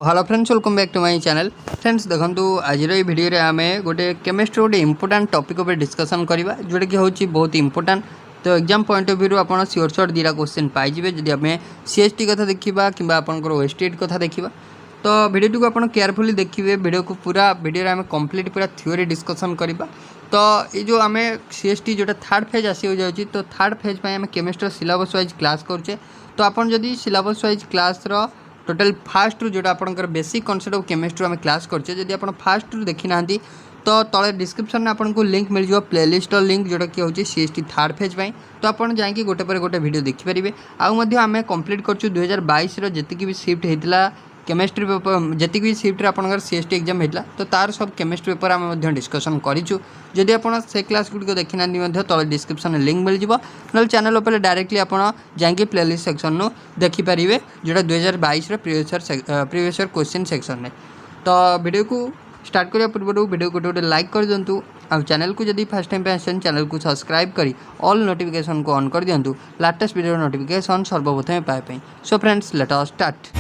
Hello friends, welcome back to my channel. Friends देखो आज video रे आमे गोटे केमिस्ट्री गोटे इंपोर्टेंट टॉपिक पर डिस्कशन करवा जोटा कि हूँ बहुत इंपोर्टेंट। तो एग्जाम पॉइंट ऑफ व्यू आप सियोर शॉर्ट दीटा क्वेश्चन पाइबे जब आम सीएसटी कथा देखा कि वेस्टेड कथा देखा। तो भिडियो को आप केयरफुली देखिए, भिडियो को पूरा भिडियो आम कंप्लीट पूरा थ्योरी डिस्कशन करवा। तो ये जो आम सीएसटी जोटा थर्ड फेज आसी जाऊँगी, तो थर्ड फेज पर आम केमिस्ट्री सिलेबस वाइज क्लास करुचे। तो आपन जदि syllabus wise class total fast रू जोटा आपंकर बेसिक कॉन्सेप्ट ऑफ केमिस्ट्री आम क्लास करछे, जदि आप फास्ट रू देखी ना तो तले डिस्क्रिप्शन में आपको लिंक मिल जाए प्लेलिस्ट लिंक जोटा कि होची सीएसटी थर्ड फेज पाई। तो आप जाकि गोटे पर गोटे वीडियो देखिपारे। आम कंप्लीट करछु 2022 जी भी शिफ्ट होता केमिस्ट्री पेपर जी भी शिफ्ट आपंकर सीएसटी एग्जाम होता, तो तार सब केमिस्ट्री पेपर आम डिस्कसन करूँ। जदि आप से क्लास गुड़िक देखी ना तले डिस्क्रिप्शन लिंक मिल जाए, ना चैनल पर डायरेक्टली आप जाकि प्लेलिस्ट सेक्शन देखिपारे जोटा 2022 प्रीवियस ईयर क्वेश्चन सेक्शन में। तो वीडियो को स्टार्ट करने पूर्व वीडियो को गोटे लाइक कर दिंतु। आ चैनल को जब फर्स्ट टाइम पे आसन चैनल को सब्सक्राइब करी ऑल नोटिफिकेशन को ऑन कर दिंतु, लेटेस्ट वीडियो नोटिफिकेशन सर्वप्रथम पाइबे। So friends let us start.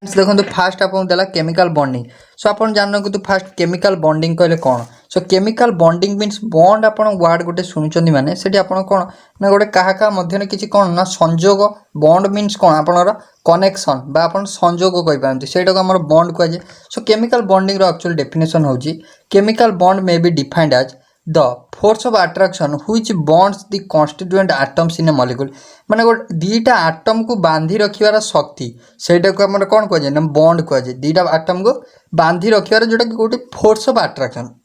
देखो फास्ट आपको देला केमिकल बॉन्डिंग। सो आप जान कि फास्ट केमिकल बॉन्डिंग कहले कौन। सो केमिकल बॉन्डिंग मीन्स बॉन्ड आप वर्ड गोटे शुणुंट मैंने से कौन ना गोटे क्या मध्य किसी कौन ना संजोग। बॉन्ड मीन्स कौन आपणर कनेक्शन बा आप संजोग कहींपारती से आम बॉन्ड कहुए। So chemical bonding actual definition होची chemical bond may be defined as the force of attraction which bonds the constituent atoms in a molecule. माने गोटे दीटा आटम को बांधी रखिवार शक्ति सेटा को आम कौन कहुए ना बॉन्ड कहुए। दीटा आटम को बांधी रखिवार जोटा कि गोटे फोर्स ऑफ अट्रैक्शन।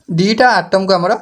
दीटा आटम को आमर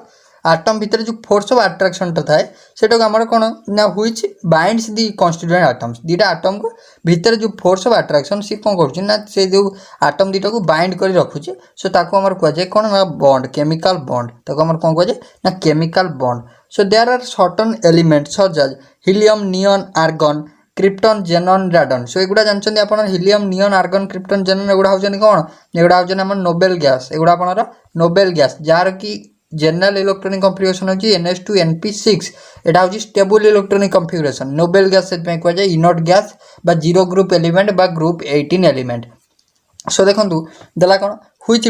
आटम भितर जो फोर्स ऑफ अट्रैक्शन थाए सेटा को आमर कौन ना which binds the constituent atoms. दीटा आटम को भितर जो फोर्स ऑफ अट्रैक्शन सी कौन करुँच से जो आटम दीटा को बाइंड कर रखुचे। सो ताको आमर कहुए कौन ना बॉन्ड केमिकल बॉन्ड ताको आमर कौन कहुए ना chemical bond. So there are certain element such as helium neon argon krypton xenon radon. So एगुड़ा जानते आप helium neon argon krypton xenon एगुड़ा होचन कौन एगुड़ा होचन आम नोबेल गैस। एगुड़ा आपनर नोबेल गैस जार की जनरल इलेक्ट्रॉनिक कॉन्फ़िगरेशन होची NH2NP6। एटा होची stable electronic configuration. Noble gas से कह जाए इनर्ट गैस बा जीरो ग्रुप एलिमेंट बा ग्रुप 18 एलिमेंट। सो देखो देला कौन which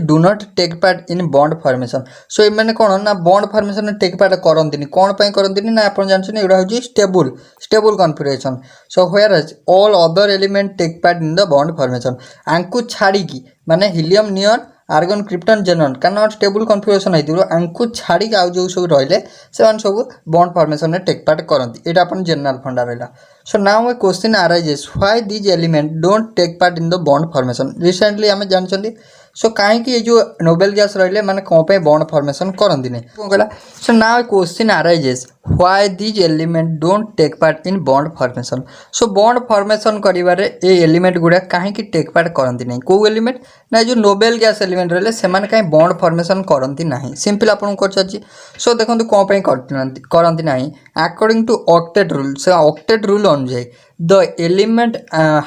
do not take part in bond formation। सो मैंने कौन ना बॉन्ड फॉर्मेशन में टेक पार्ट करती कौन पाई करती ना आप जानते एटा हूँ stable configuration. So whereas all other element take part in the bond formation. आंकु छाड़ी माने helium neon argon krypton xenon कारण स्टेबल कॉन्फ़िगरेशन होती छाड़ी आउ जो सब रही से सब बॉन्ड फॉर्मेशन में टेक पार्ट करती। यहाँ अपन जनरल फंडा रहा। So now a question arises why these element don't take part in the bond formation. Recently आम जानते सो कहीं जो नोबेल गैस रही मैंने कौन पे बॉन्ड फॉर्मेशन करती नहीं कौन कहला। So now a question arises why these element don't take part in bond formation. So bond formation करिवारे ए एलिमेंट गुड़ा कहीं टेक पार्ट करती नहीं। कौ एलिमेंट ना जो नोबेल गैस एलिमेंट रहे से कहीं बॉन्ड फॉर्मेशन करती नहीं। सिंपल आपको कर। सो देखो कौन पे करती नहीं अकॉर्डिंग टू ऑक्टेट रूल। से ऑक्टेट रूल अनुसार the element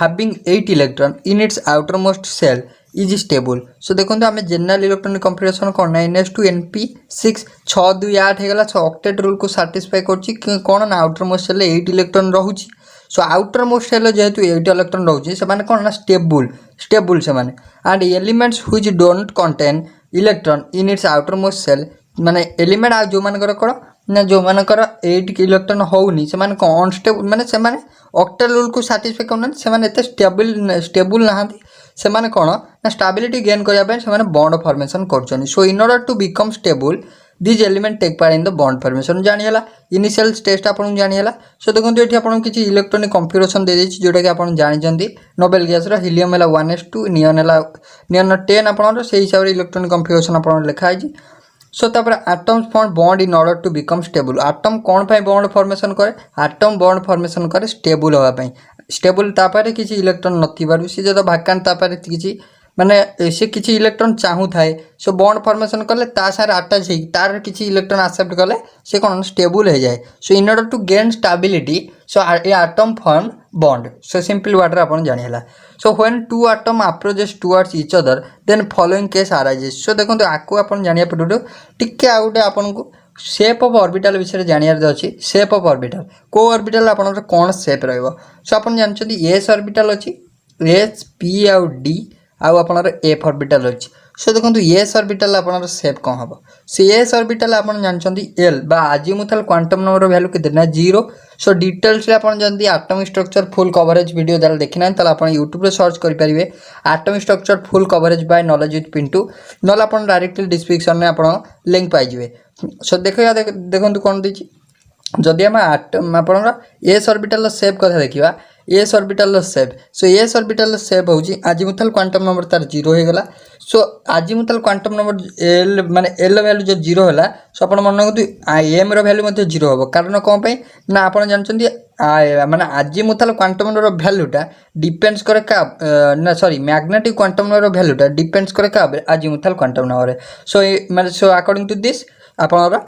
having 8 electron in its outer most shell is stable. So देखो आम जनरल इलेक्ट्रॉनिक कॉन्फ़िगरेशन कौन ना NH2NP6 6 2 8 होगा। सो ऑक्टेट रूल को साटिस्फाई कर कौन ना आउटर मोस्ट सेल 8 इलेक्ट्रॉन रोचे। सो आउटर मोस्ट सेल जेहेतु 8 इलेक्ट्रॉन रोचे से कौन ना स्टेबल से and elements which don't contain electron in its outer most shell माने एलिमेंट आ जो मानकर कौन ना जो मानकर 8 इलेक्ट्रॉन होनी से अनस्टेबल माने से ऑक्टेट रूल को साटिस्फाई करना से स्टेबल नहांती से कौन ना स्टेबिलिटी गेन करने बॉन्ड फॉर्मेशन कर। So in order to become stable these element take part in the bond formation जानीला इनिशियल स्टेज आपको जानीला। सो देखो ये आपको किसी इलेक्ट्रॉनिक कॉन्फ़िगरेशन दे देछि जोटा कि आप जानते नोबेल गैस हीलियम है 1s2 नियन 10 आप से हिसाब से इलेक्ट्रॉनिक कॉन्फ़िगरेशन आप लिखाई। सो तापर atoms form bond in order to become stable. Atom कौन पे बॉन्ड फॉर्मेशन करे आटम बॉन्ड फॉर्मेशन करे स्टेबल होगापाई। स्टेबल तापर किसी इलेक्ट्रॉन नथिबारु सी जो भाकान तापर किसी माने से किसी इलेक्ट्रॉन चाहू थाए। सो बॉन्ड फॉर्मेशन कले ता सारे अटैच हो तार किसी इलेक्ट्रॉन एक्सेप्ट कले से कौन स्टेबल हो जाए। So in order to gain stability so a atom form bond. So simple word रे आपन जानिला। So when two atom approaches towards each other then following case arises. So देखो आपको आप जानिया पूर्व टिके आ गोटे आपको सेप ऑफ ऑर्बिटल विषय जानियार अच्छी। सेप ऑफ ऑर्बिटल को ऑर्बिटल आपन कौन सेप रहिबो। सो आपन जानछथि एस ऑर्बिटल अछि एच पी आउ डी आउ आपनर एफ ऑर्बिटल अछि। सो देखो एस ऑर्बिटल आपनर सेप कौन हम से एस ऑर्बिटल आपन जानछथि एल बा अजीमुथल क्वांटम नंबर वैल्यू केते ना 0। सो डिटेल्स आपन जल्दी atomic structure full coverage video जरा देखिना ताले आपन यूट्यूब रे सर्च करि परिबे atomic structure full coverage by knowledge with Pintu Nal आपन डायरेक्टली डिस्क्रिप्शन में आपन लिंक पाइ जिवे। सो देखो कौन दी जदि आम आपन एस ऑर्बिटल सेप कथा देखा एस ऑर्बिटल सेप। सो एस ऑर्बिटल सेप हूँ अजीमुथल क्वांटम नंबर तार 0 हो गला। सो अजीमुथल क्वांटम नंबर एल माने एल वैल्यू जो 0 है सो आप मन रखु एम रैल्यू 0 हम कारण कौन पे ना आप जानते माने अजीमुथल क्वांटम नंबर भैल्यूटा डिपेंड्स करे का ना सॉरी मैग्नेटिक क्वांटम नंबर भैल्यूटा डिपेंड्स करे का अजीमुथल क्वांटम नंबर। सो माने सो अकॉर्डिंग टू दिस आपन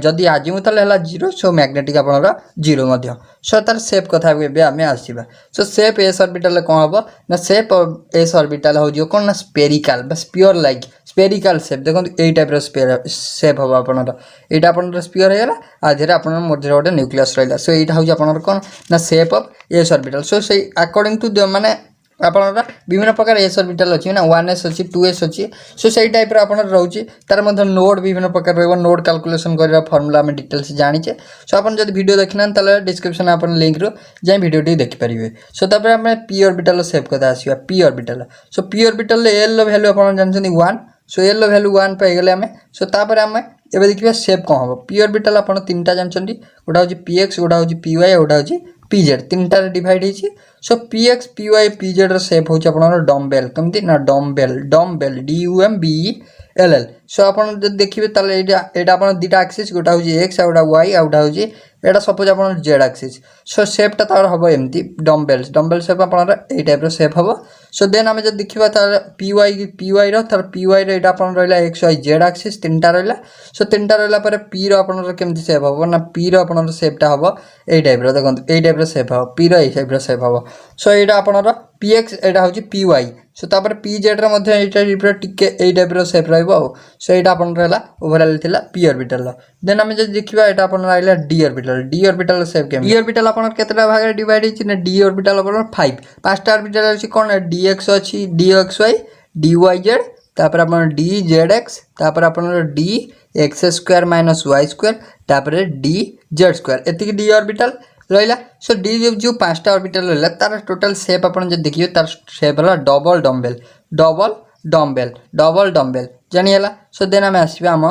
जदि अजीमुथल है 0 सो मैग्नेटिक आपनर 0 मध्य। सो तार सेप कथा आम आसवा। सो सेप एस ऑर्बिटल कौन हम ना सेप एस ऑर्बिटल हो कौन ना स्पेरिकल बा स्पीयर लाइक स्पेरिकल सेप देखो यही टाइप सेप हम आपनर यहाँ आपनर स्पीयर होगा आधे आप मध्य गोटे न्यूक्लियस रहा। सो यहाँ हूँ आपनर कौन ना सेप ऑफ एस ऑर्बिटल। सो से अकॉर्डिंग टू माने आपनर विभिन्न प्रकार एस ऑर्बिटल अच्छी ना 1s अच्छी 2s अच्छी। सो से टाइप आपन रोचे तार मध्य नोड विभिन्न प्रकार रहा नोड कैलकुलेशन करवा फर्मुला आम डिटेल्स जानीचे। सो आप जब वीडियो देखना ताले डिस्क्रिप्शन आप लिंक रू जाए वीडियो टी देखिपारे। सो तापर आम पी ऑर्बिटल सेप कथा आसवा पी ऑर्बिटल। सो पी ऑर्बिटल एल वैल्यू आप जानते 1। सो एल वैल्यू 1 पाईगले आम। सो तापर आम एवं देखिए सेप कौन हम पी ऑर्बिटल आप तीनटा जानते गोटा हूँ पी एक्स गोटा हूँ पी वाई गोटा हूँ पी जेड तीनटा डिवाइड होती। So p x p y p z shape हूँ आप डम्बेल कमी ना डम्बेल डम्बेल DUMBELL। सो आप देखिए यहाँ दुटा एक्सीस गोटा हूँ एक्स आउटा वाई आउटा हूँ एटा सपोज आप जेड एक्सीस। सो सेपटा तार हम एमती डम्बेल्स डम्बेल सेप आप टाइप सेप हम। सो देन आम जब देखा तार पी वाई तार पी वाई रहा रहा एक्स वाई जेड एक्सीस तीनटा रहा। सो तीनटा रहा पी रहा केमती सेप हम ना पी रहा सेपटा हम यही टाइप देखो यही टाइप सेप हम पी रही टाइप सेप हम। सो यहाँ आपनर पी एक्स यहाँ हूँ पी वाई। सो तापर पी जेड टिके यही टाइप सेप रहा। सो यहाँ आपन रहा ओवरऑल थिला पी ऑर्बिटल। देन आम जब देखा यहाँ आपन रहा डी ऑर्बिटल सेप के डी ऑर्बिटल आपन केतटा भाग डिवाइड होती ना डी ऑर्बिटल आपन 5टा ऑर्बिटल अच्छी कौन डी एक्स अच्छी d x y d y z तापर आपन डी जेड एक्स तापर आपन d x square minus y square तापर डी जेड स्क्वायर एतिक डी ऑर्बिटल रहा। सो डी जो 5टा ऑर्बिटल रहा तार टोटल सेप आप देखिए तार सेप है double dumbbell double dumbbell double dumbbell जानीगला। सो देन आम आसवा आम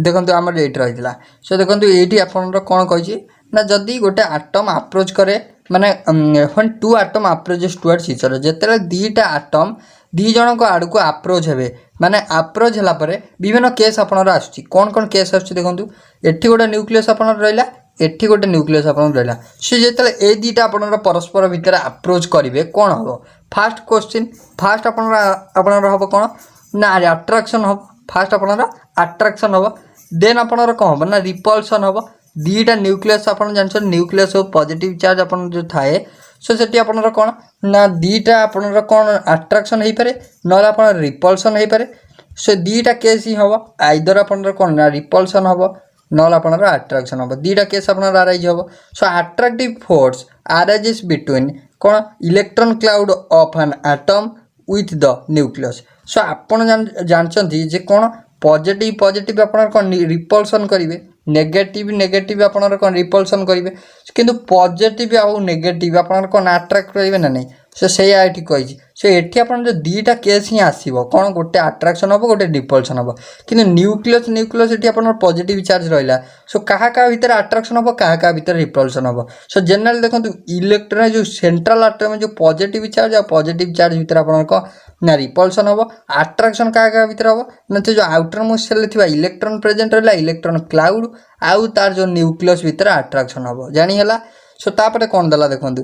देखो आम ये रही। सो देखो ये आपन कौन कही ना जदि गोटे आटम अप्रोच करे माने when two atom approaches towards each other जेते दीटा आटम दी जन आड़ को अप्रोच हे माने अप्रोच है विभिन्न केस आपनर आसुची कौन कौन केस आसुची देखो एठी गोटे न्यूक्लियस आपनर रहा एठी गोटे न्यूक्लियस आपन रहा। सो जो ए दुटा आपनर परस्पर भितर अप्रोच करेंगे कौन हम फास्ट क्वेश्चन फास्ट आपनर हम कौन ना अट्राक्शन हम फास्ट आपनर अट्राक्शन हम। देन आपनर कौन हम ना रिपल्सन हम दुटा न्यूक्लियस आप जानते न्यूक्लियस हो पॉजिटिव चार्ज आपन जो थाए। सो से आपनर कौन ना दुटा आपनर कौन अट्राक्शन हो पारे ना आप रिपल्सन हो पारे। सो दुटा केस ही हम आइदर आपनर कौन ना रिपल्सन हम ना आपनर अट्राक्शन हम दुटा केस आपनर अराइज हम। So attractive force arises between कौन electron cloud of an atom with the nucleus. So आपन जानते जे कौन पॉजिटिव पॉजिटिव आपनर कौन रिपल्सन करेंगे नेगेटिव नेगेटिव आपनर कौन रिपल्सन करेंगे किंतु पॉजिटिव आउ नेगेटिव आपनर कौन अट्राक्ट करेंगे ना नहीं। सो से ये कही सो ये आप जो दुटा केस ही आसो कौन गोटे अट्राक्शन हम गोटे रिपल्सन हम कि न्यूक्लियस न्यूक्लियस ये आप पॉजिटिव चार्ज रहा। सो क्या भितर अट्राक्शन हम क्या भितर रिपल्सन हम। सो जनरल देखो इलेक्ट्रॉन जो सेंट्रल एटम जो पॉजिटिव चार्ज आ पॉजिटिव चार्ज भितर आप ना रिपल्सन हम अट्राक्शन क्या भितर हम ना जो आउटर मोस्ट सेल थी इलेक्ट्रॉन प्रेजेंट रहा इलेक्ट्रॉन क्लाउड आउ तार जो न्यूक्लियस भितर अट्राक्शन हम जानीगला। सो तापर कौन देला देखो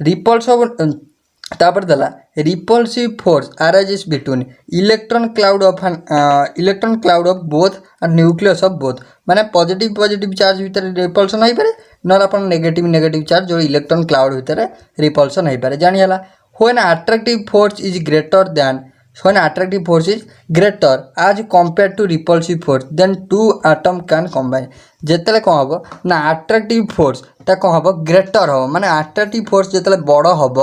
रिपल्स तापर देला repulsive force arises between electron cloud of both and nucleus of both माने पॉजिटिव पॉजिटिव चार्ज भितर रिपल्सन हो पारे ना आप नेगेटिव नेगेटिव चार्ज जो इलेक्ट्रॉन क्लाउड भितर रिपल्सन हो पारे जानीगला। When attractive force is greater than when attractive force is greater as compared to repulsive force then two atom can combine जेतेले कौन हम ना अट्रैक्टिव फोर्स ता कौन हम ग्रेटर हम माने अट्रैक्टिव फोर्स जेतेले बड़ हम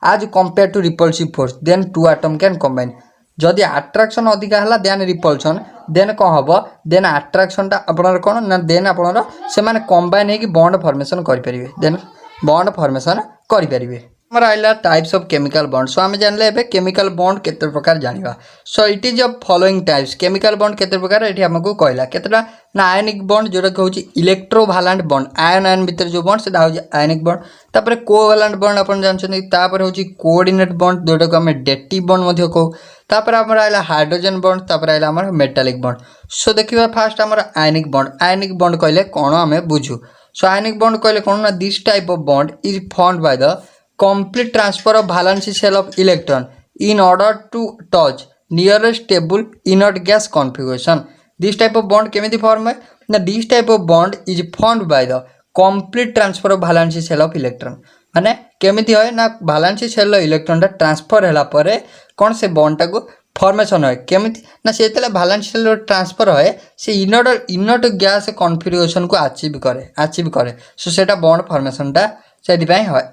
आज compare to repulsive force then two atom can combine जदि अट्रैक्शन अधिका है देन रिपल्सन देन कौन हम देन अट्रैक्शन आपनर कौन ना देन आपनर से माने कंबाइन है कि बॉन्ड फॉर्मेशन करि परिबे देन बॉन्ड फॉर्मेशन करि परिबे हमारा आइला types of chemical bond so आम जानले एबे केमिकल बॉन्ड केते प्रकार जानिबा so it is of following types chemical bond केते प्रकार एठी हमको कहला केतेटा ना आयनिक बॉन्ड जोरा कहउची इलेक्ट्रोवालेंट बॉन्ड आयन आयन भीतर जो बॉन्ड सेटा होची आयनिक बॉन्ड तापर कोवैलेंट बॉन्ड अपन जानछनी तापर होची कोऑर्डिनेट बॉन्ड जोटा को हम डेटिव बॉन्ड मध्य कहू तापर हमरा आइला हाइड्रोजन बॉन्ड तापर आइला हमर मेटालिक बॉन्ड सो देखिबा फास्ट हमर आयनिक बॉन्ड कहले कोन हमें बुझू सो आयनिक बॉन्ड कहले कोन ना this type of bond is formed by the complete transfer of valence shell of electron in order to touch nearest stable inert gas configuration this type of bond केमिति form है ना this type of bond is formed by the complete transfer of valence shell of electron माने केमिति है ना valence shell electron टा transfer हैला परे कोन से बॉन्ड टा को फॉर्मेशन है केमिति ना सेतेला valence shell ट्रांसफर है से इनर्ट गैस कॉन्फिगरेशन को अचीव करे सो सेटा बॉन्ड फॉर्मेशन टा से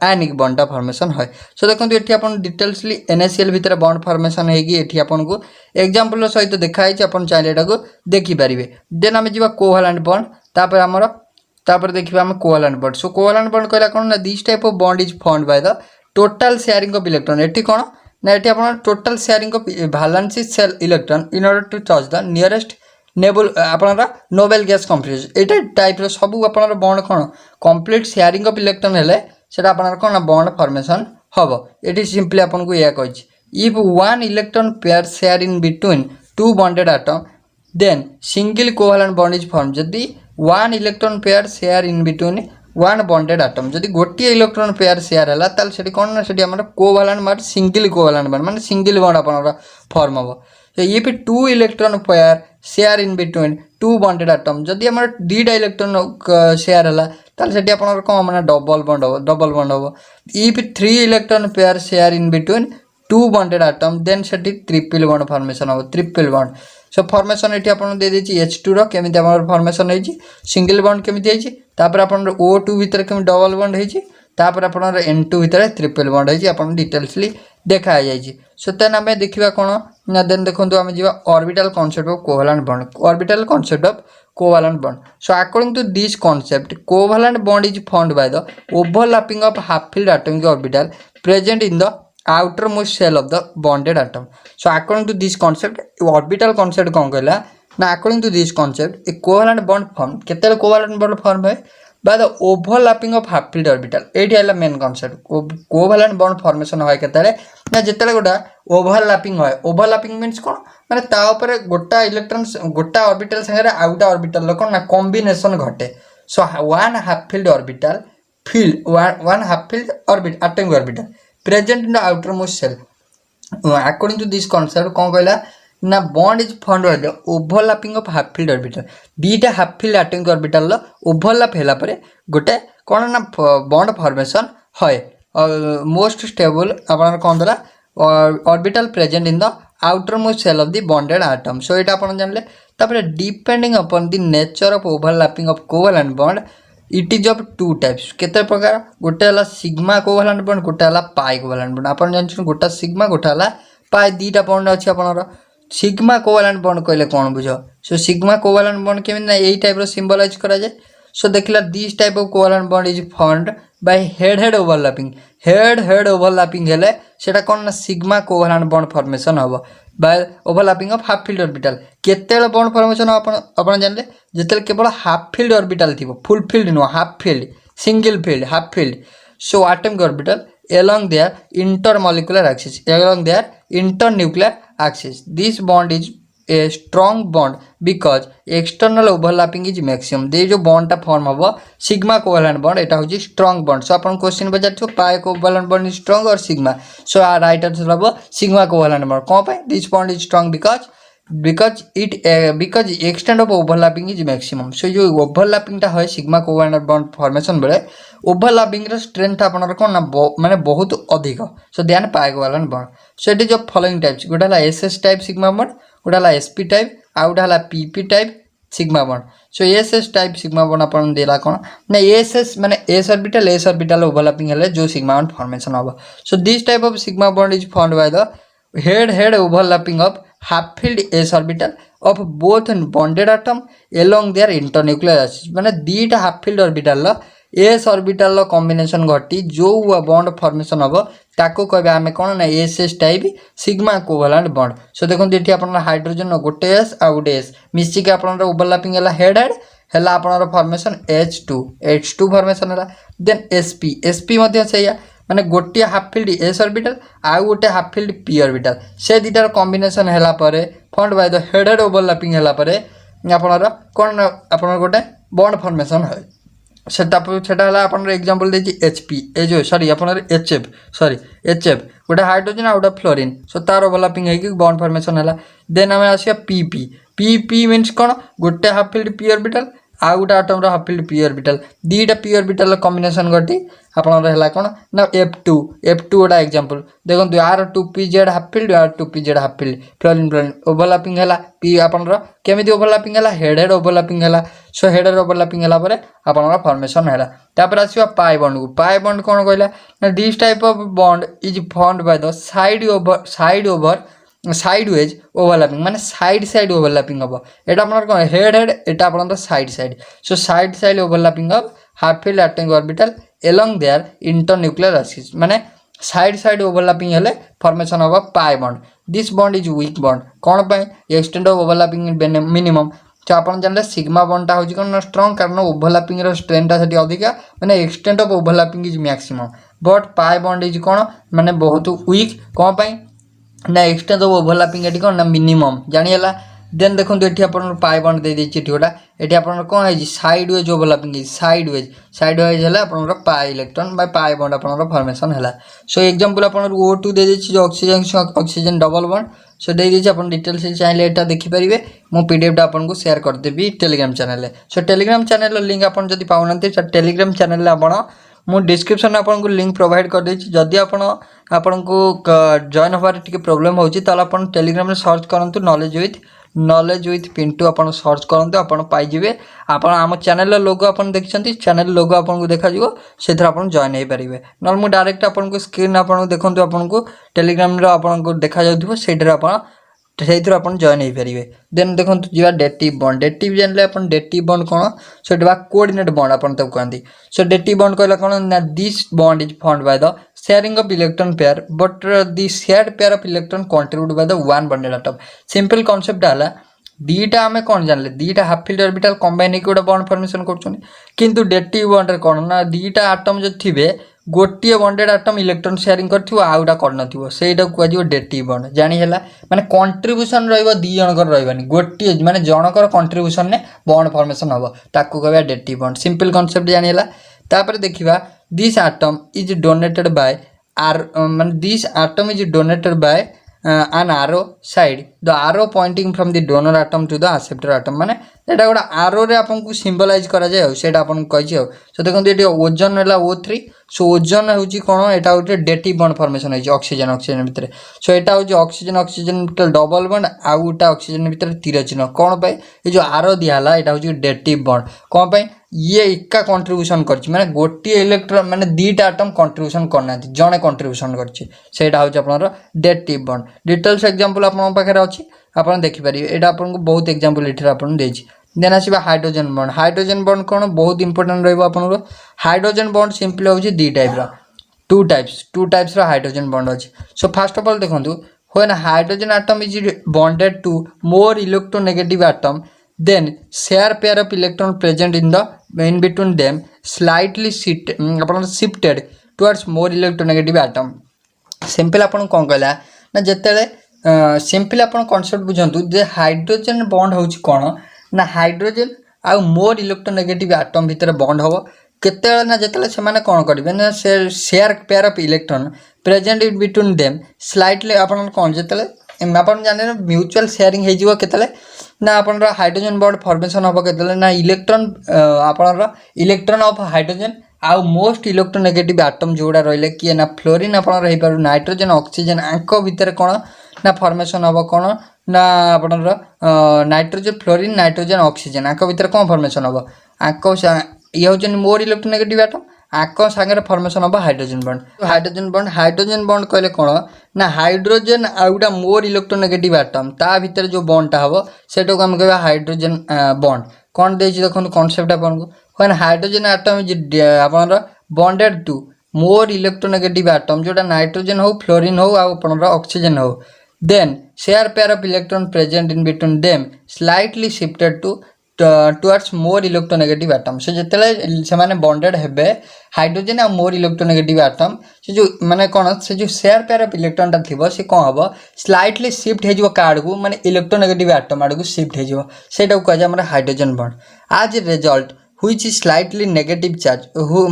आयनिक बॉन्ड फॉर्मेशन है सो देखो ये आपन डिटेल्सली NaCl भितर बॉन्ड फॉर्मेशन है कि एठी आपन को एग्जांपल सहित देखाई आपन चाहे एटा को देखि परिबे देन हम जीवा कोवैलेंट बॉन्ड तापर हमर तापर देखिबा हम covalent bond so covalent bond कहला कोन ना this type of bond is formed by the total sharing of electron एठी कोन ना एठी आपन total sharing of valence shell electron in order to touch the nearest noble आपनरा नोबेल गैस कॉन्फिगरेशन एटा टाइप रो सब आपनरा बॉन्ड कोन कंप्लीट शेयरिंग ऑफ इलेक्ट्रॉन हेले सेटा आपनरा कोन बॉन्ड फॉर्मेशन हबो एटी सिंपली आपन को या कहछि if one electron pair share in between two bonded atom then single covalent bond is form जदि one electron pair share in between one bonded atom जदि गोटे इलेक्ट्रॉन पेयर शेयर हला ताल सेटी कोन ना सेटी हमर कोवैलेंट मार सिंगल कोवैलेंट बॉन्ड माने सिंगल बॉन्ड आपनरा फॉर्म हबो so if two electron pair share in between two bonded atom जदि हमर दीटा इलेक्ट्रॉन शेयर हला ताल सेटी आपनर को माने डबल बॉन्ड हो if three electron pair share in between two bonded atom then सेटी ट्रिपल बॉन्ड फॉर्मेशन हो ट्रिपल बॉन्ड सो फॉर्मेशन एठी आपन दे देछि H2 रो केमिति हमर फॉर्मेशन हेछि सिंगल बॉन्ड केमिति हेछि तापर आपन O2 भीतर केमि डबल बॉन्ड हेछि तापर आपन N2 भीतर ट्रिपल बॉन्ड हेछि आपन डिटेल्सली देखा जाइछि सो देन हमें देखिबा कोन ना देन देखंतु हम जीवा orbital concept of covalent bond so according to this concept covalent bond is formed by the overlapping of half filled atomic orbital present in the outer most shell of the bonded atom so according to this concept orbital concept कौन कहला ना according to this concept a covalent bond form केतेले covalent bond form है by the overlapping of half filled orbital एठी आला main concept covalent bond formation होय केतेले ना जेतेले गोटा overlapping means कोन माने ता ऊपर गोटा इलेक्ट्रॉन गोटा ऑर्बिटल संगे आउटा ऑर्बिटल कोन ना कॉम्बिनेशन घटे so one half filled orbital one half filled atomic orbital present in the outermost shell according to this concept कौन कहला ना bond is formed by the overlapping of half filled orbital दीटा half filled atomic orbital low overlap हैला परे गोटे कौन ना bond formation होय most stable अपन कौन दला orbital present in the outermost shell of the bonded atom so এটা अपन जानले तापर depending upon the nature of overlapping of covalent bond it is of two types केते प्रकार गोटे हला सिग्मा कोवैलेंट बॉन्ड गोटे हला पाई कोवैलेंट बॉन्ड अपन जानछन गोटा सिग्मा गोटा हला पाई दीटा बॉन्ड अछि आपनर सिग्मा कोवैलेंट बॉन्ड कहले कोन बुझो सो सिग्मा कोवैलेंट बॉन्ड केमिन ना एई टाइप रो सिंबलाइज करा जाय सो देखला this type of covalent bond is formed by head overlapping हेले सेटा कोन ना सिग्मा कोवैलेंट बॉन्ड फॉर्मेशन हबो by overlapping of half filled orbital केतेल बॉन्ड फॉर्मेशन अपन जानले जेतेल केवल हाफ फील्ड ऑर्बिटल थिबो full filled no half filled single filled half filled so atomic orbital along their intermolecular axis along their internuclear axis this bond is a strong bond because external overlapping is maximum दे जो bond टा form हबो sigma covalent bond एटा होची strong bond so अपन question बजार छ पाई covalent bond is strong और सिग्मा सो राइट आंसर हबो सिग्मा कोवैलेंट बॉन्ड कोन पे this bond is strong because because extent of overlapping is maximum. So जो ओवरलैपिंगटा है सिग्मा कोवैलेंट बॉन्ड फॉर्मेशन बेले ओवरलैपिंग स्ट्रेंथ आपनर कौन ना माने बहुत अधिक so then pi covalent bond. So ये जो फॉलोइंग टाइप्स गोटे है एसएस टाइप सिग्मा बॉन्ड, गोटे है एसपी टाइप, आ गोटे है पीपी टाइप सिग्मा बॉन्ड। सो एसएस टाइप सिग्मा बॉन्ड अपन देला कौन ना एसएस माने एस ऑर्बिटल ओवरलैपिंग हेले जो सिग्मा बॉन्ड फॉर्मेशन होबो। So this type of sigma bond is found by the head overlapping of half filled s orbital of both bonded atom along their internuclear axis। माने दीटा half filled orbital s orbital combination घटी जो bond formation हम ताको कहबे आमे कोन ना s s type sigma covalent bond. So देखो ये अपन हाइड्रोजन गोटे एस आ गोटे एस मिसिक अपन ओवरलैपिंग है हेड हेड है अपन फॉर्मेशन H2 फॉर्मेशन है। देन sp मध्य से माने गोटे हाफ फिल्ड एस ऑर्बिटल आ गोटे हाफ फिल्ड पी ऑर्बिटल से दुटार कॉम्बिनेशन हैला परे found by the headed overlapping हैला परे आपनर कोन आपनर गोटे बॉन्ड फॉर्मेशन है। सेटा हैला आपनर एग्जांपल देछि एचपी ए जो सॉरी आपनर एचएफ गोटे हाइड्रोजन आ गोटे फ्लोरीन सो तार ओवरलैपिंग है कि बॉन्ड फॉर्मेशन हैला। देन हमें आसिया पीपी मींस कोन गोटे हाफ फिल्ड पी ऑर्बिटल आ गोटे atom half filled p orbital दीटा पी ऑर्बिटल कॉम्बिनेशन घटी आपनर हैला कोन ना F2 गोटा एग्जांपल देखो आर 2pz हाफ फिल्ड आर 2pz half filled fluorine overlapping हैला पी आपनर केमिति ओवरलैपिंग हैला हेडेड ओवरलैपिंग हैला। सो हेडेड ओवरलैपिंग हैला परे आपनर फॉर्मेशन हैला। तापर आसीबा पाई बॉन्ड कोन कहला ना this type of bond is found by the sideways overlapping माने साइड ओवरलैपिंग हम एटा आपनर कोन हेड एटा आपनर side. So side overlapping of half filled atomic orbital along their internuclear axis माने साइड ओवरलैपिंग हेले formation of pi bond. This bond is weak bond कोन पे एक्सटेंड ऑफ ओवरलैपिंग मिनिमम। तो आपन जानले सिग्मा बॉन्ड टा होची कोन स्ट्रांग कारण ओवरलैपिंग रो स्ट्रेंथ टा सेठी अधिका माने extent of overlapping is maximum but pi bond is कोन माने बहुत वीक कोन पे ना एक्सटेंड ऑफ ओवरलैपिंग एटी कोन ना मिनिमम जानियला। देन देखो ये अपन पाई बॉन्ड दे देछि गोटा ये अपन कौन है sideways overlapping sideways है अपन pi electron by pi bond अपन फॉर्मेशन है। सो एग्जांपल अपन O2 दे देछि जो ऑक्सीजन डबल बॉन्ड सो दे देछि अपन डिटेल से चाहिए एटा देखि परिबे मो पीडीएफ टा अपन को शेयर कर देबी Telegram channel. So Telegram channel link अपन जदि पाउनंती टेलीग्राम चैनल अपन मु डिस्क्रिप्शन में आपको लिंक प्रोवाइड कर देछि। जदि आपन को जॉइन होबार टिके प्रॉब्लम होछि ताला अपन टेलीग्राम में सर्च करंतु knowledge with Pintu upon search करंतु अपन पाई जिवे। आपण आम चैनल लोगो अपन देखछंती चैनल लोगो अपन को देखा जिवो सेथरा अपन जॉइन हे परिबे नॉर्मल मु डायरेक्ट अपन को स्क्रीन अपन देखंतु अपन को टेलीग्राम रो अपन को देखा जाउथबो सेथरा अपन सेथर अपन जॉइन हे परिबे। देन देखंतु जिवा डेटिव बॉन्ड जानले अपन डेटिव बॉन्ड कोन सेटबा कोऑर्डिनेट बॉन्ड अपन तब कहंती। सो डेटिव बॉन्ड कहला कोन ना this bond is found by the sharing of electron pair but the shared pair of electron contribute by the one bonded atom। Simple concept हला दीटा आमे कोन जानले दीटा half filled orbital combine हे गोटे bond formation करछन किंतु dative bond रे कोन ना दीटा atom जो थिबे गोटिए बॉन्डेड एटम इलेक्ट्रॉन शेयरिंग करथिबो आउटा करनथिबो सेटा को आजिबो डेटिव बॉन्ड जानि हैला माने कंट्रीब्यूशन रहइबो दी जनकर रहइबानी गोटिए माने जनकर कंट्रीब्यूशन ने बॉन्ड फॉर्मेशन हबो ताकू कहबा डेटिव बॉन्ड। सिंपल कांसेप्ट जानि हैला। तापर देखिबा this atom is donated by this atom is donated by an arrow side the arrow pointing from the donor atom to the acceptor atom माने एटा गोटा आरो रे आपन को सिंबलाइज करा जाय सेटा आपन कहै छै। सो देखो ये ओजन हला O3 सो ओजन होची कोन एटा गोटे डेटिव बॉन्ड फॉर्मेशन होई ऑक्सीजन भितर। सो एटा होची ऑक्सीजन भितर डबल बॉन्ड आ उटा ऑक्सीजन भितर तीर चिन्ह कोन पे ये जो आरो दियाला एटा होची डेटिव बॉन्ड कोन पे ये एका कंट्रीब्यूशन करछि माने गोटी इलेक्ट्रॉन माने दीटा एटम कंट्रीब्यूशन करना जणे कंट्रीब्यूशन करछि सेटा होची आपनर डेटिव बॉन्ड। डिटेल्स एग्जांपल आपन पाखरे अछि आपन देखि परिबे एटा आपन को बहुत एग्जांपल इठर आपन देछि। देन आसीबा हाइड्रोजन बॉन्ड कोन बहुत इंपोर्टेंट रहइबो आपन हाइड्रोजन बॉन्ड सिंपली होछि दी टाइप रा टू टाइप्स रा हाइड्रोजन बॉन्ड अछि। सो फर्स्ट ऑफ ऑल देखंतु when hydrogen atom is bonded to more electronegative atom then share pair of electron present in between them slightly shifted towards more electronegative atom। Simple अपन कोन कहला ना जतेले simple अपन concept बुझंतु जे hydrogen bond होची कोन ना हाइड्रोजन आ मोर इलेक्ट्रोनेगेटिव एटम भीतर बॉन्ड हो केते ना जतेले से माने कोन करबे ना share pair of electron present in between them slightly अपन कोन जतेले ଆପଣ ଜାଣିଲେ म्यूचुअल शेयरिंग ହେଇଯିବ କେତେବେଳେ ना आपनर हाइड्रोजन बॉन्ड फॉर्मेशन हम केतेले ना इलेक्ट्रॉन आपनर इलेक्ट्रॉन ऑफ हाइड्रोजन आउ मोस्ट इलेक्ट्रोनेगेटिव आटम जोड़ा रहिले किए ना फ्लोरीन आपनर हे पारु नाइट्रोजन ऑक्सीजन आंको भितर कोन ना फॉर्मेशन हम कोन ना आपनर नाइट्रोजन फ्लोरीन नाइट्रोजन ऑक्सीजन आंको भितर कोन फॉर्मेशन हम आंको ये होजन मोर इलेक्ट्रोनेगेटिव आटम आंको सांगे फॉर्मेशन हम हाइड्रोजन बॉन्ड कहले कोन ना हाइड्रोजन आउटा मोर इलेक्ट्रोनेगेटिव आटम ता भितर जो बॉन्डटा हम सेटा को हम कहबा हाइड्रोजन बॉन्ड कौन देछि देखो कॉन्सेप्ट आपन को व्हेन हाइड्रोजन आटम इज आपनर bonded to more electronegative atom जोटा नाइट्रोजन हो फ्लोरीन हो आपनर ऑक्सीजन हो then share pair of electron present in between them slightly shifted to towards more electronegative atom से जिते से माने बॉन्डेड हेबे हाइड्रोजन आ मोर इलेक्ट्रोनेगेटिव आटम से जो माने कौन से जो शेयर पेयर ऑफ इलेक्ट्रॉनटा थिबो से कौन हम स्लाइटली शिफ्ट हो कार्ड को माने इलेक्ट्रोनेगेटिव आटम आड़ को शिफ्ट हो सेटा को कह हाइड्रोजन बॉन्ड आज result which is slightly negative charge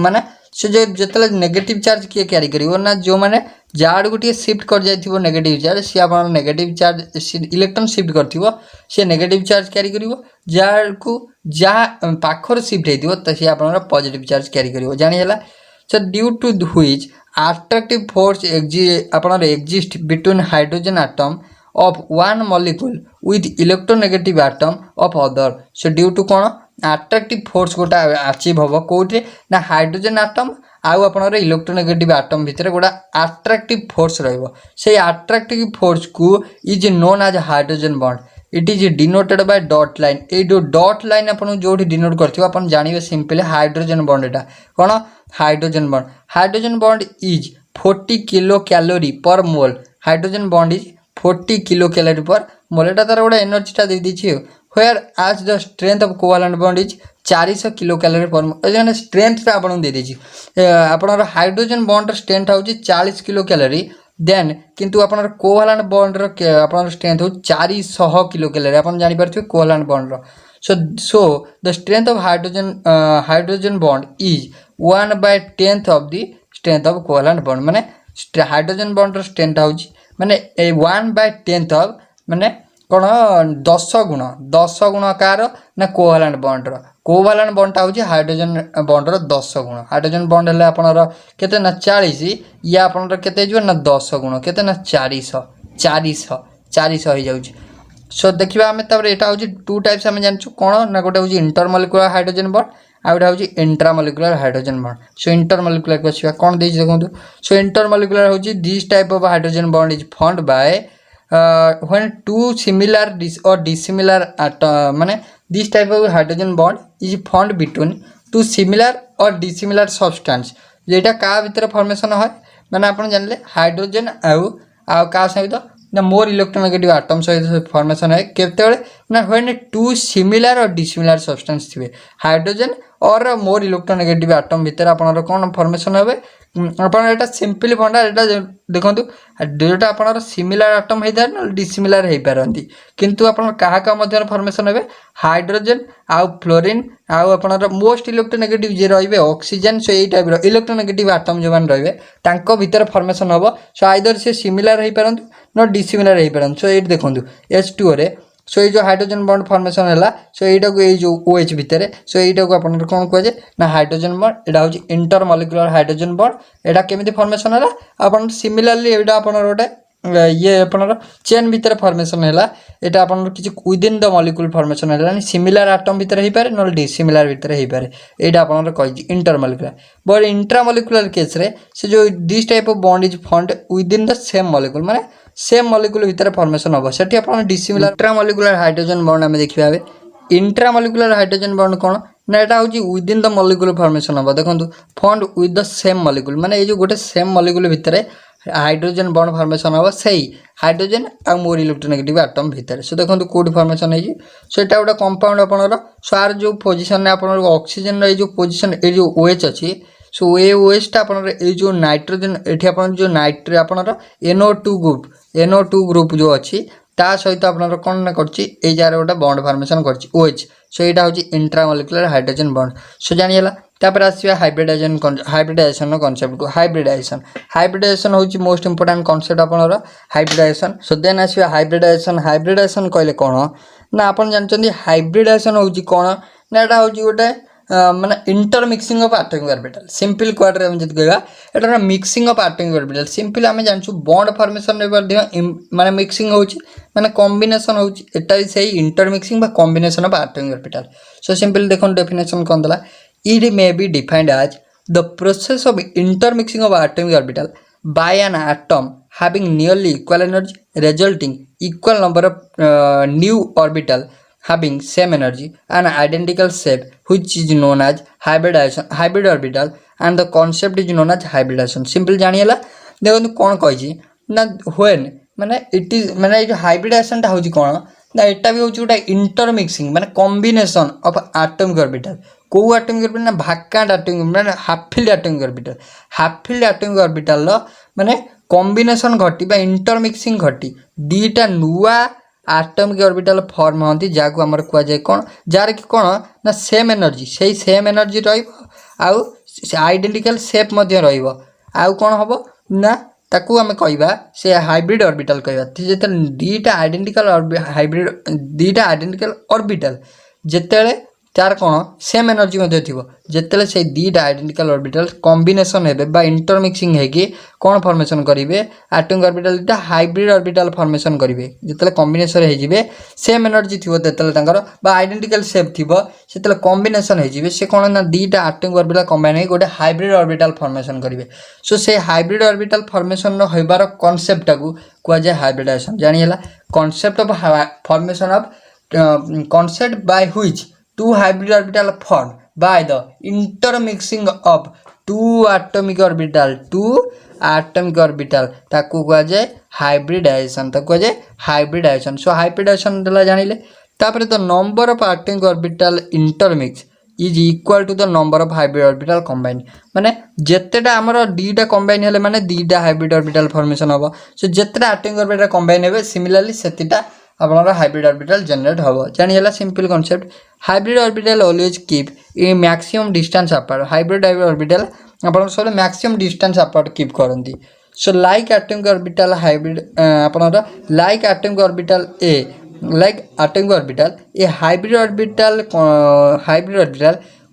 माने से जो जिते नेगेटिव चार्ज किए क्यारी करिवो ना जो माने जाड़ गोटे शिफ्ट कर जाइथिबो नेगेटिव चार्ज सी आपन नेगेटिव चार्ज इलेक्ट्रॉन शिफ्ट करथिबो से नेगेटिव चार्ज क्यारी करिवो जाड़ को जा पाखर शिफ्ट हेतिबो त सी आपन पॉजिटिव चार्ज क्यारी करिवो जानि हला so due to which attractive force आपन exist between hydrogen atom of one molecule with electronegative atom of other so due to cone attractive force गोटा अचीव हम कौटे ना हाइड्रोजन आटम आउ आपनर इलेक्ट्रोनेगेटिव आटम भितर गोटा अट्रैक्टिव फोर्स रहिबो से attractive force को is known as hydrogen bond it is denoted by dot line ए जो डॉट लाइन अपन जो डिनोट करथिबो अपन जानिबे सिंपली हाइड्रोजन बॉन्ड एटा कोन hydrogen bond is 40 kilo calorie per mole hydrogen bond is 40 kilo calorie per mole एटा तार गोटे एनर्जीटा दे दीछि whereas the strength of covalent bond is 400 kilo calorie per mole स्ट्रेंथटा आपन दे दीछि आपनर हाइड्रोजन बॉन्ड स्ट्रेंथ होछि 40 किलो कैलोरी देन किंतु आपनर कोवैलेंट बॉन्ड रो आपनर स्ट्रेंथ हो 400 किलो कैलोरी आपन जानि परथिबे कोवैलेंट बॉन्ड रो so the strength of hydrogen bond is 1/10 of the strength of covalent bond माने हाइड्रोजन बॉन्ड रो स्ट्रेंथ होछि माने 1/10 ऑफ माने कोन 10 गुण कार ना कोवैलेंट बॉन्ड होछि हाइड्रोजन बॉन्ड रो 10 गुण हाइड्रोजन बॉन्ड हले आपनर केते ना 40 या आपनर केते जो ना 10 गुण केते ना 400 हो जाउछि सो देखिबा हमें तब एटा होछि टू टाइप्स हमें जानछु कोन ना गोटे होछि इंटरमोलिकुलर हाइड्रोजन बॉन्ड आ गोटे होछि intramolecular hydrogen bond so intermolecular को छिवा कोन देछि देखंतु सो इंटरमोलिकुलर होछि this type of hydrogen bond is formed by when two similar or dissimilar माने this type of hydrogen bond is formed between two similar or dissimilar substance जेटा का भीतर formation है माने आपण जानले हाइड्रोजन आउ का सहित ना मोर इलेक्ट्रोनेगेटिव आटम सहित फॉर्मेशन है केतेबेले ना when two similar or dissimilar substance थिबे हाइड्रोजन और मोर इलेक्ट्रोनेगेटिव आटम भीतर आपण कोन फॉर्मेशन होबे अपन एटा सिंपली फंडा एटा देखंतु जेटा अपन सिमिलर आटम हेदार न डिसिमिलर हे पारंती किंतु अपन काहा का मध्य फॉर्मेशन हेबे हाइड्रोजन आउ फ्लोरीन आउ अपन मोस्ट इलेक्ट्रोनेगेटिव जे रहबे ऑक्सीजन सो एई टाइप रो इलेक्ट्रोनेगेटिव आटम जो मान रहबे तांको भीतर फॉर्मेशन होबो सो आइदर से सिमिलर हे पारंतु न डिसिमिलर हे पारंतु सो एट देखंतु H2O रे सो ये जो हाइड्रोजन बॉन्ड फॉर्मेशन है सो यहीटा को ये जो OH भितर सो यहीटा को अपन कौन कहे ना हाइड्रोजन बॉन्ड एटा हूँ इंटरमोलिकुलर हाइड्रोजन बॉन्ड एटा केमिति फॉर्मेशन है अपन सिमिलरली एटा अपन गोटे ये अपन चेन भितर फॉर्मेशन है एटा अपन किछि विदिन द मॉलिक्यूल फॉर्मेशन है सिमिलर आटम भितर हे पारे न डिसिमिलर भितर हे पारे एटा अपन कहि इंटरमोलिकुलर बट इंट्रामोलिकुलर केस रे से जो this type of bond is found within the same molecule माने सेम मॉलिक्यूल भितर फॉर्मेशन होबो सेठी अपन डिसिमिलर इंट्रामोलिकुलर हाइड्रोजन बॉन्ड हमें देखिबा इंट्रामोलिकुलर हाइड्रोजन बॉन्ड कोन ना एटा होची विदिन द मॉलिक्यूल फॉर्मेशन होबो देखंतु found with the same molecule माने ए जो गोटे सेम मॉलिक्यूल भितर हाइड्रोजन बॉन्ड फॉर्मेशन होबो सही हाइड्रोजन आ मोर इलेक्ट्रोनेगेटिव एटम भितर सो देखंतु कोड फॉर्मेशन हेजी सो एटा गोटे कंपाउंड आपनर सो आर जो पोजीशन ने आपनर ऑक्सीजन रे जो पोजीशन ए जो OH अछि सो ए OH टा आपनर ए जो नाइट्रोजन एठी आपन जो नाइट्रे आपनर NO2 ग्रुप जो अछि ता सहित आपनर कोन ना करछि ए जार गोटे बॉन्ड फॉर्मेशन करछि OH सो एटा होछि इंट्रामोलिकुलर हाइड्रोजन बॉन्ड सो जानि हला तापर आसिया हाइब्रिडाइजेशन कॉन्सेप्ट को हाइब्रिडाइजेशन होची मोस्ट इंपोर्टेंट कॉन्सेप्ट आपनर हाइब्रिडाइजेशन। सो देन आसिया हाइब्रिडाइजेशन कहले कोन ना आपन जानचंदी हाइब्रिडाइजेशन होची कोन ना एटा होची गोटे माने intermixing of atomic orbital simple quad रे हम जत कहबा एटा mixing of atomic orbital simple हम जानछु बॉन्ड फॉर्मेशन रे बर्दियो माने मिक्सिंग होची माने कॉम्बिनेशन होची एटा सेही इंटरमिक्सिंग बा combination of atomic orbital. So simple देखोन डेफिनेशन कोन दला it may be defined as the process of intermixing of atomic orbital by an atom having nearly equal energy resulting equal number of new orbital having same energy and identical shape which is known as hybrid orbital and the concept is known as hybridization। simple जानिएला देखो कौन कही ना when माने it is माने ये hybridisation टा होची कोन ना एटा भी होची गोटा इंटरमिक्सिंग माने कॉम्बिनेशन ऑफ एटॉमिक ऑर्बिटल को एटॉमिक ऑर्बिटल ना भाकांड एटॉमिक माने हाफ फील्ड एटॉमिक ऑर्बिटल माने कॉम्बिनेशन घटी बा इंटरमिक्सिंग घटी दीटा नुआ एटॉमिक ऑर्बिटल फॉर्म होती जाको हमर कुआ जाय कोन जार कि कोन ना सेम एनर्जी सेही सेम एनर्जी रहइबो आउ आइडेंटिकल शेप मध्ये रहइबो आउ कोन हबो ना ताकू आम कहवा से हाइब्रिड ऑर्बिटल कहवा जिते दीटा आइडेंटिकल ऑर्बिटल जिते तार कौन सेम एनर्जी जिते से दीटा आइडेंटिकल ऑर्बिटल कॉम्बिनेशन हेबे बा इंटरमिक्सिंग हेगी कौन फॉर्मेशन करेंगे एटॉमिक ऑर्बिटल दीटा हाइब्रिड ऑर्बिटल फॉर्मेशन करेंगे जिते कॉम्बिनेशन हो सेम एनर्जी थी बा आइडेंटिकल शेप थी से कॉम्बिनेशन हो से कौन ना दीटा एटॉमिक ऑर्बिटल कंबाइन हो गोटे हाइब्रिड ऑर्बिटल फॉर्मेशन करेंगे। सो से हाइब्रिड ऑर्बिटल फॉर्मेशन होबार कॉन्सेप्ट टाकू कहुए हाइब्रिडाइजेशन जानिएला concept of formation of concept by which two hybrid orbital formed by the intermixing of two atomic orbital ताकू कहा जाए हाइब्रिडाइजेशन। सो हाइब्रिडाइजेशन दला जानिले तापर the number of atomic orbital intermix is equal to the number of hybrid orbital combine माने जेतेटा हमर दीटा combine हेले माने दीटा हाइब्रिड ऑर्बिटल फॉर्मेशन होबो। सो जेतेटा एटॉमिक ऑर्बिटल कंबाइन हेबे सिमिलरली सेतिटा अपना हाइब्रिड ऑर्बिटल जनरेट हम जानिएला simple concept hybrid orbital always keep a maximum distance apart hybrid orbital अपन सब मैक्सिमम डिस्टेंस अपार्ट कीप करती। So like atomic orbital hybrid अपना like atomic orbital a hybrid orbital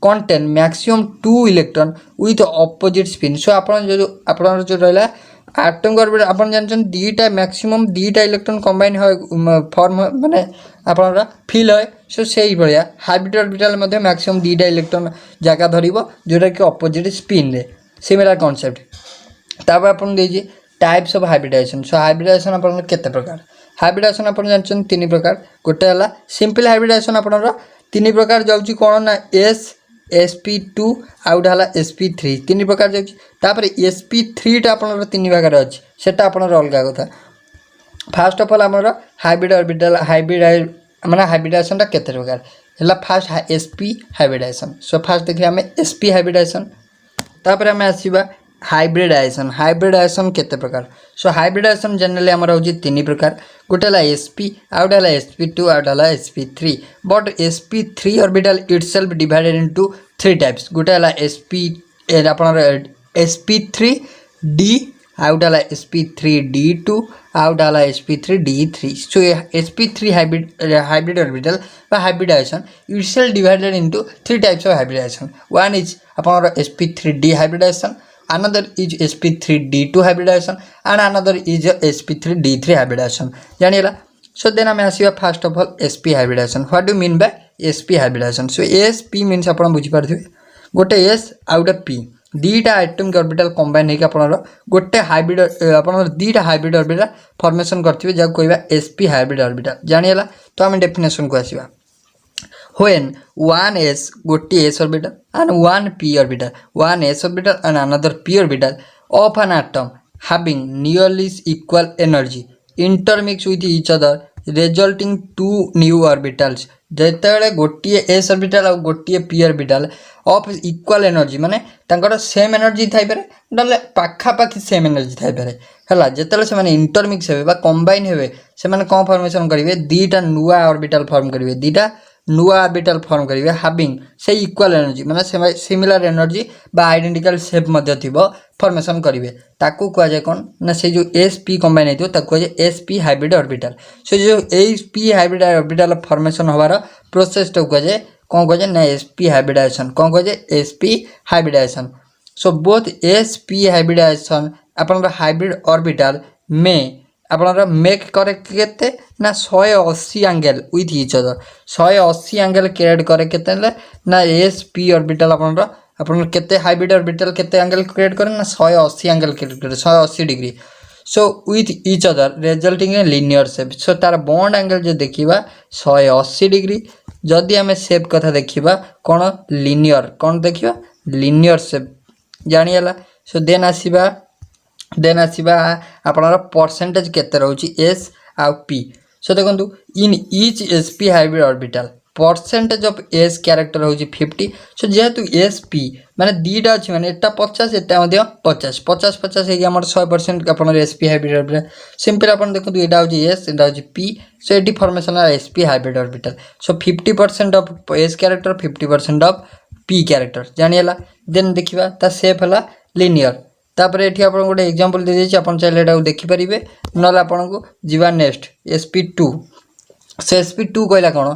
contain maximum 2 electron with opposite spin। So अपन जो रहा atomic orbital अपन जानछन दीटा मैक्सिमम दीटा इलेक्ट्रॉन कंबाइन हो फॉर्म माने अपन फील है। सो सेही भलिया हाइब्रिड ऑर्बिटल मध्ये मैक्सिमम दीटा इलेक्ट्रॉन जगह धरिबो जोटा कि ऑपोजिट स्पिन रे सिमिलर कांसेप्ट। तापर अपन देजी types of hybridization. So hybridization अपन केते प्रकार हाइब्रिडाइजेशन अपन जानछन तीन प्रकार गोटे हला सिंपल हाइब्रिडाइजेशन अपन तीन प्रकार जाउची कोन ना sp2 आउट हला sp3 तीन प्रकार जाउची तापर sp3 टा अपन तीन भाग अछि सेटा अपन अलग कथा। फर्स्ट ऑफ ऑल हमर हाइब्रिड ऑर्बिटल माने हाइब्रिडाइजेशन टा केते प्रकार हला first sp hybridization. So first देखिए हमें sp हाइब्रिडाइजेशन तापर हमें आसीबा हाइब्रिडाइजेशन केते प्रकार। सो हाइब्रिडाइजेशन जनरली हमर होची तीन प्रकार गोटे हला sp आउट हला sp2 आउट हला sp3 but sp3 orbital itself divided into 3 types गोटे हला sp अपन sp3d आउट हला sp3d2 आउट हला sp3d3। So sp3 hybrid orbital बा hybridization itself divided into 3 types of hybridization. One is अपन sp3d hybridization another is sp3d2 hybridization and another is sp3d3 hybridization जानिएला। So then हमें आसीबा first of all sp hybridization। What do mean by sp hybridization। So sp means आपण बुझी पारथिबे गोटे s आउट p दीटा एटॉमिक ऑर्बिटल कंबाइन हेके आपण गोटे हाइब्रिड आपण दीटा हाइब्रिड ऑर्बिटल फॉर्मेशन करथिबे जा कहबा sp हाइब्रिड ऑर्बिटल जानिएला। तो हम डेफिनेशन को आसीबा when one s गोटी s orbital and one p orbital and another p orbital of an atom having nearly equal energy intermix with each other resulting two new orbitals जेतेबेले गोटी s orbital और गोटी p orbital of equal energy माने तांकर same energy Thai पारे नले पाखा पाखी same energy Thai पारे हला जेतेबेले से माने इंटरमिक्स हेबे बा कंबाइन हेबे से माने कोन फॉर्मेशन करिवे दीटा नुवा ऑर्बिटल फॉर्म करिवे दीटा नुआ ऑर्बिटल फॉर्म करेंगे हाविंग से इक्वल एनर्जी माने सिमिलर एनर्जी बा आइडेंटिकल शेप मध्य थिबो फॉर्मेशन करेंगे ताकू कह जाए कौन ना से जो sp कंबाइन होइतो ताकू कह जाए sp हाइब्रिड ऑर्बिटल से जो sp हाइब्रिड ऑर्बिटल फॉर्मेशन होवार प्रोसेस तो कह जाए कौन कह जाए ना sp हाइब्रिडाइजेशन कौन कह जाए sp hybridization so both sp hybridization अपन हाइब्रिड ऑर्बिटल में आपन मेक करे केते ना 180 angle with each other 180 angle create करे केते ना sp ऑर्बिटल अपन केते हाइब्रिड ऑर्बिटल केते एंगल क्रिएट करे ना 180 एंगल क्रिएट करे 180 degree so with each other resulting in linear shape so तार बॉन्ड एंगल जो देखिबा 180 डिग्री जदि आमे शेप कथा देखिबा कोन लिनियर कोन देखिबा लिनियर शेप जानि हला सो देन आसीबा आपनर परसेंटेज केते रहउची s आ p सो देखंतु in each sp hybrid orbital percentage of s character होची 50 सो जेहेतु sp माने दीटा अछि माने एटा 50 एटा मध्ये 50 50 50 हे हमर 100% आपनर sp हाइब्रिड ऑर्बिटल सिंपल आपन देखंतु एटा होची s एटा होची p सो एटी formation sp hybrid orbital so 50% of s character 50% of p character जानियला देन देखिबा ता शेप हला लिनियर तापर एठी आपन गोटे एग्जांपल दे देछि आपन चाहे एटा देखि परिबे नले आपन को जीवा नेक्स्ट sp2 से sp2 कहला कोन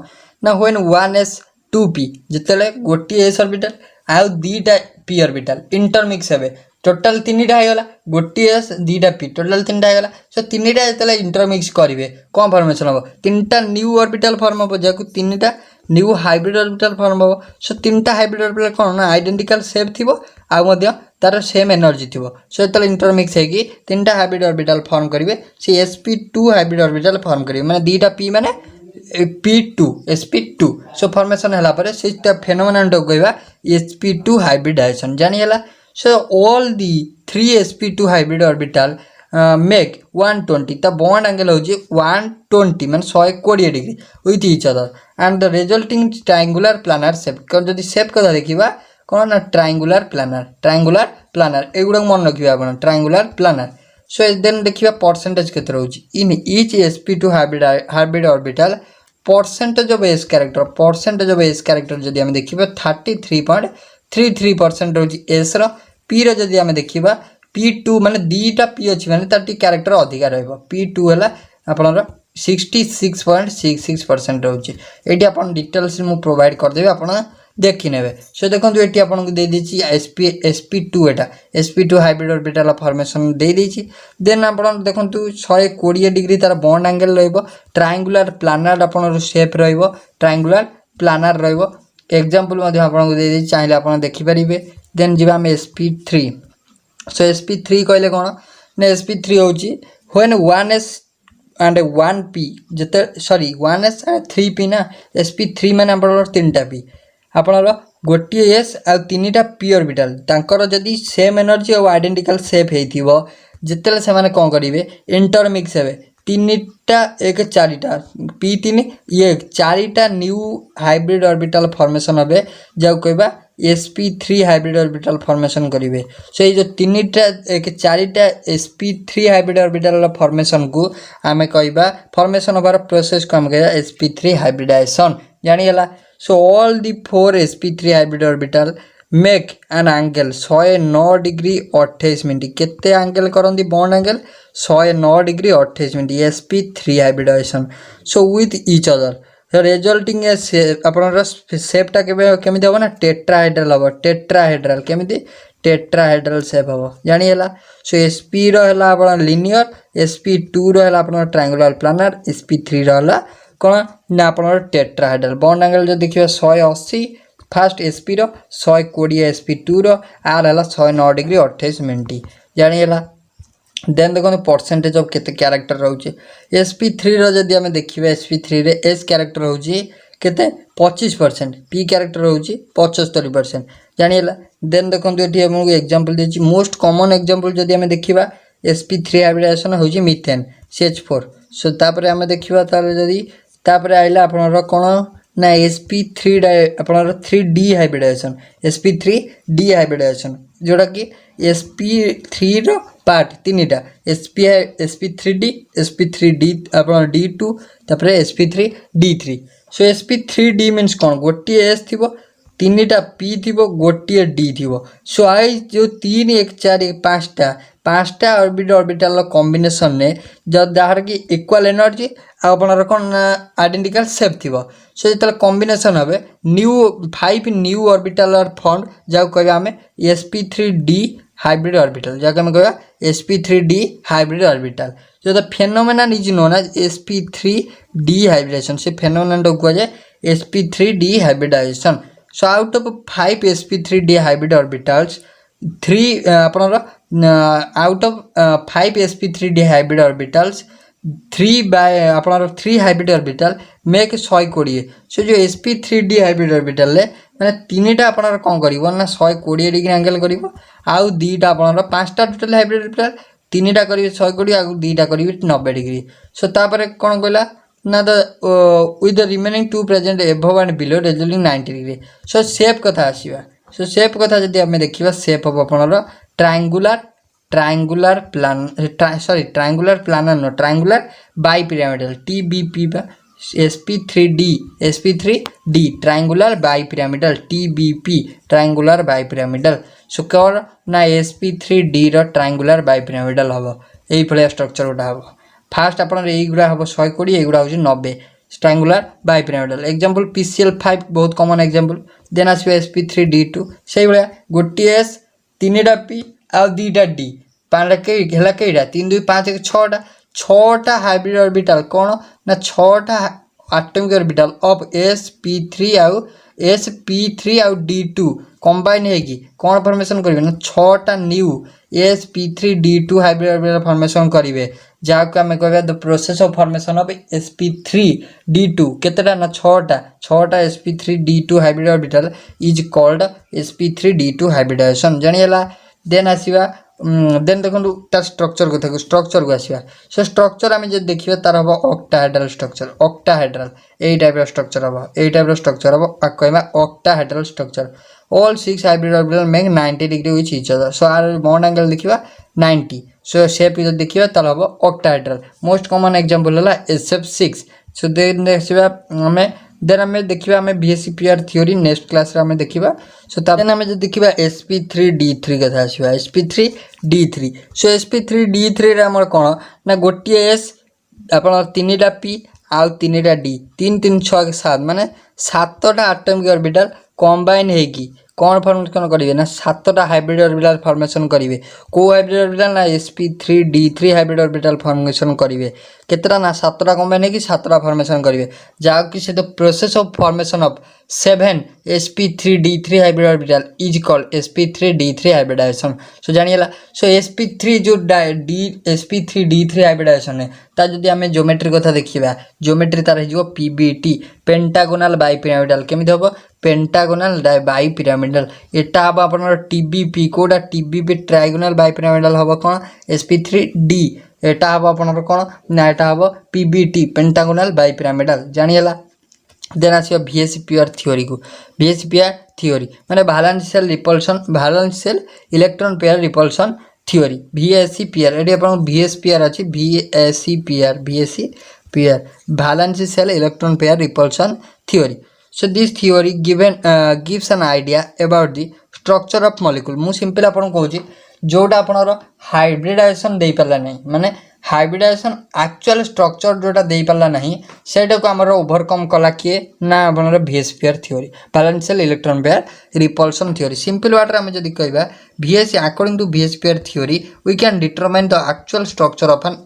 ना व्हेन 1s 2p जतले गोटी s ऑर्बिटल आ दीटा p ऑर्बिटल इंटरमिक्स हेबे टोटल तीनटा हे गला गोटी s दीटा p टोटल तीनटा हे गला सो तीनटा जतले इंटरमिक्स करिवे कोन फॉर्मेशन हो तीनटा न्यू ऑर्बिटल फॉर्म हो जाकु तीनटा न्यू हाइब्रिड ऑर्बिटल फॉर्म हो सो तीनटा हाइब्रिड ऑर्बिटल कोन ना आइडेंटिकल शेप थिबो आ मध्य तार सेम एनर्जी थिबो सो तले इंटरमिक्स है कि तीनटा हाइब्रिड ऑर्बिटल फॉर्म करिवे से sp2 हाइब्रिड ऑर्बिटल फॉर्म करिवे माने दीटा p माने p2 sp2 सो फॉर्मेशन हला परे सेटा फेनोमेनन तो कहबा sp2 हाइब्रिडाइजेशन जानि हला so all the 3 sp2 hybrid orbital make 120 ता बॉन्ड एंगल होची 120 माने 120 degree with each other and the resulting triangular planar shape कोन जदी शेप कथा देखिबा कोन ना ट्रायंगुलर प्लानर एगुडा मन रखिबा आपण ट्रायंगुलर प्लानर सो देन देखिबा परसेंटेज केते रहउची in each sp2 hybrid orbital percentage of s character जदी हम देखिबा 33.33% रहउची s रो p रो जदी हम देखिबा p2 माने दीटा p अछि माने ताटी कैरेक्टर अधिका रहइबो p2 हला आपनर 66.66% रहउची एटी आपन डिटेल्स मु प्रोवाइड कर देबे आपन देखि नेबे सो देखंतु एटी आपन को दे दिछि sp2 एटा sp2 हाइब्रिड ऑर्बिटल फॉर्मेशन दे दिछि देन आपन देखंतु 120 डिग्री तार बॉन्ड एंगल रहइबो ट्रायंगुलर प्लानर आपन शेप रहइबो ट्रायंगुलर प्लानर रहइबो एग्जांपल मध्ये आपन को दे दिछि चाहिले आपन देखि परिबे देन जिबा हम sp3 सो sp3 कहले कोन ने sp3 होची व्हेन 1s and 1p जते सॉरी 1s and 3p ना sp3 माने आपन तीनटा p आपन गोटी s आ तीनटा p ऑर्बिटल तांकर जदी सेम एनर्जी और आइडेंटिकल शेप हेथिबो जतेले से माने कोन करिवे इंटरमिक्स हेबे तीनटा एक चारिटा p3 ये चारिटा न्यू हाइब्रिड ऑर्बिटल फॉर्मेशन हेबे जाउ कहबा sp3 हाइब्रिड ऑर्बिटल फॉर्मेशन करिवे सो जो तीनटा एक चारिटा sp3 हाइब्रिड ऑर्बिटल फॉर्मेशन को आमे कहबा फॉर्मेशन होबार प्रोसेस को हम कहबा sp3 हाइब्रिडाइजेशन जानि हला so all the 4 sp3 hybrid orbital make an angle 109 degree 28 minute केते एंगल करंदी bond angle 109 degree 28 minute sp3 hybridization so with each other resulting आपन शेपटा केमिति हो ना टेट्राहेड्रल हो टेट्राहेड्रल केमिति टेट्राहेड्रल शेप हो जानि हला सो sp रो हला आपन लिनियर sp2 रो हला आपन ट्रायंगुलर प्लानर sp3 रो हला कोन ना आपन टेट्राहेड्रल बॉन्ड एंगल जो देखियो 180 फास्ट sp रो 120 sp2 रो आर हला 109 डिग्री 28 मिनट जानि हला देन देखो परसेंटेज ऑफ केते कैरेक्टर रहउची sp3 रो जदी हम देखिबे sp3 रे s कैरेक्टर रहउची केते 25% p कैरेक्टर रहउची 75% जानि हला देन देखो एठी हमहु एग्जांपल देछि मोस्ट कॉमन एग्जांपल जदी हम देखिबा sp3 हाइब्रिडाइजेशन होची मीथेन CH4 सो तापर हम देखिबा ताले जदी तापर आइला आपनर कोन ना sp3 आपनर 3d hybridisation sp3d hybridisation जोडा कि sp3 रो पार्ट तीनटा sp3d sp3d आपन d2 तापर sp3d3 सो sp3d मीन्स कौन गोटे s थी तीनटा p थी गोटे d थी सो आई जो 3 1 4 1 पाँचटा ऑर्बिटल कॉम्बिनेशन ने जार कि इक्वल एनर्जी आपनर कौन आइडेंटिकल शेप थी सो जो कॉम्बिनेशन हे न्यू 5 न्यू ऑर्बिटल आर फॉर्म जहाँ कह आम sp3d हाइब्रिड ऑर्बिटल जहाँ आम कह sp3d हाइब्रिड ऑर्बिटल जो the phenomenon is known as sp3d hybridization से फेनोमेनन को कह जाए sp3d hybridization so out of 5 sp3d hybrid orbitals 3 आपनर out of 5 sp3d hybrid orbitals 3 by आपनर 3 हाइब्रिड ऑर्बिटल मेक 120 सो जो sp3d हाइब्रिड ऑर्बिटल माने तीनटा आपनर कौन करिवो ना 120 डिग्री एंगल करिवो आउ दीटा आपनर पांचटा टोटल हाइब्रिड ऑर्बिटल तीनटा करिवे 120 आउ दीटा करिवे 90 डिग्री सो तापर कौन कहला ना the with the remaining two present above and below resulting 90 degree so shape कथा आसीबा सो शेप कथा जदि हमें देखिबा शेप ऑफ आपनर triangular planar no triangular bipyramidal TBP sp3d triangular bipyramidal TBP triangular bipyramidal so कौन ना sp3d रो triangular bipyramidal हम यही भाया स्ट्रक्चर गोटा हम फास्ट आपन युवा हम 120 युवा हूँ 90 ट्रायंगुलर बाइपिरामिडल एग्जांपल PCl5 बहुत कॉमन एग्जांपल देन आसो sp3d2 से भाया गोटे s 3टा p आ 2टा d पाँच कईटा 3 2 5 1 6टा हाइब्रिड ऑर्बिटल कौन ना 6टा एटॉमिक ऑर्बिटल ऑफ sp3 आउ sp3 आउ d2 कंबाइन होगी कौन फॉर्मेशन करेंगे ना 6टा new sp3d2 hybrid orbital formation करेंगे जहाँ को आम कह the process of formation of sp3d2 केतेटा ना 6टा sp3d2 hybrid orbital is called sp3d2 hybridization जानिएला देन आसीबा देन देखो तार स्ट्रक्चर को स्ट्रक्चर को आसवा सो स्ट्रक्चर आम जो देखा तार हम ऑक्टाहेड्रल स्ट्रक्चर ऑक्टाहेड्रल यही टाइप स्ट्रक्चर हम यही टाइप स्ट्रक्चर हम कहवा octahedral structure all 6 hybrid orbital make 90 degree with each other so आर बॉन्ड एंगल देखा 90 सो शेप जो देखा तार हम ऑक्टाहेड्रल मोस्ट कॉमन एग्जांपल है SF6 सो देन देखा आम देन आम देखा आम VSEPR थ्योरी नेक्स्ट क्लास रे देखा सो देन आम जो देखा sp3d3 कथा आसवा sp3d3 सो sp3d3 रे हमर कोन ना गोटे s आपन 3टा p आउ 3टा d 3 3 6 7 माने 7टा एटॉमिक ऑर्बिटल कंबाइन हेगी कौन फॉर्मेशन करेंगे ना 7टा हाइब्रिड ऑर्बिटल फॉर्मेशन करेंगे को हाइब्रिड ऑर्बिटल ना sp3d3 हाइब्रिड ऑर्बिटल फॉर्मेशन करेंगे केतरा ना 7टा कंबाइन है 7टा फॉर्मेशन करेंगे जहाँ कि से process of formation of 7 sp3d3 hybrid orbital is called sp3d3 hybridization so जानिएला सो sp3 जो sp3d3 हाइब्रिडाइजेशन है ता जदि आम ज्योमेट्री कथा देखिबा ज्योमेट्री तार हो PBT पेंटागोनल बाइपिरामिडल केमिति होबो पेंटागोनल बाइपिरामिडल एटा हम आपनर TBP कोडा TBP ट्रायंगुलर बाइपिरामिडल हम कौन sp3d एटा हम आपनर कौन ना एटा हम PBT पेंटागोनल बाइपिरामिडल जानिएला देन आसो VSEPR थ्योरी को VSEPR थ्योरी माने valence shell repulsion valence shell electron pair repulsion theory VSEPR एडी अपन VSEPR अछि VSEPR valence shell electron pair repulsion theory so this theory gives an idea about the structure of molecule मु simple आपन कहूची जोटा आपनर hybridisation दे पाला नहीं माने hybridisation actual structure जोटा दे पाला नहीं सेटा को हमर ओवरकम कला के ना आपनर VSEPR theory valence shell electron pair repulsion theory simple water हम जदी कहबा according to VSEPR theory we can determine the actual structure of an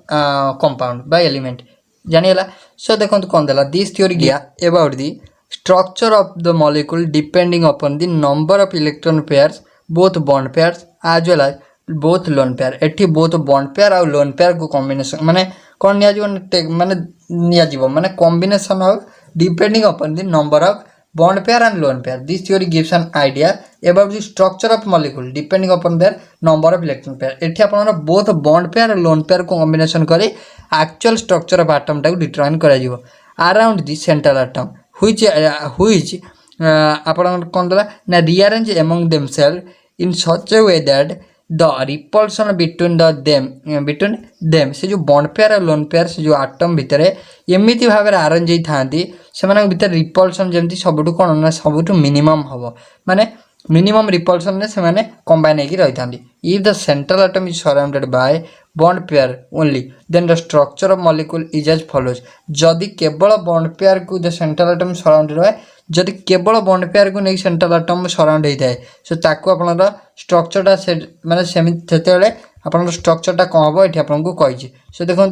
compound by element जानिएला सो देखो कोन देला दिस थ्योरी गया about the structure of the molecule depending upon the number of electron pairs both bond pairs as well as both lone pair एठी both bond pair और lone pair को combination माने कोन निया जीवन माने निया जीवन माने combination of depending upon the number of bond pair and lone pair this theory gives an idea about the structure of molecule depending upon their number of electron pair एठी आपन both bond pair और lone pair को combination करे actual structure of atom टाको determine करा जीवो around the central atom which upon condola na rearrange among themselves in such a way that the repulsion between them से जो bond pair और lone pair से जो आटम भितर एमती भाव में आरेंज होती से भितर रिपल्सन जमी सबुठ कौन ना सबुठ मिनिमम हम माने मिनिमम रिपल्सन से मैंने कंबाइन होगी रही था if the central atom is surrounded by bond pair only then the structure of molecule is as follows जदि केवल बॉन्ड पेयर को द सेंट्रल आटम सराउंडेड है जदि केवल बॉन्ड पेयर को नहीं सेंट्रल आटम सराउंड होता है सो ताको आपनर स्ट्रक्चरटा से माने सेते आपन स्ट्रक्चरटा कौन हम ये आपको कही सो देखो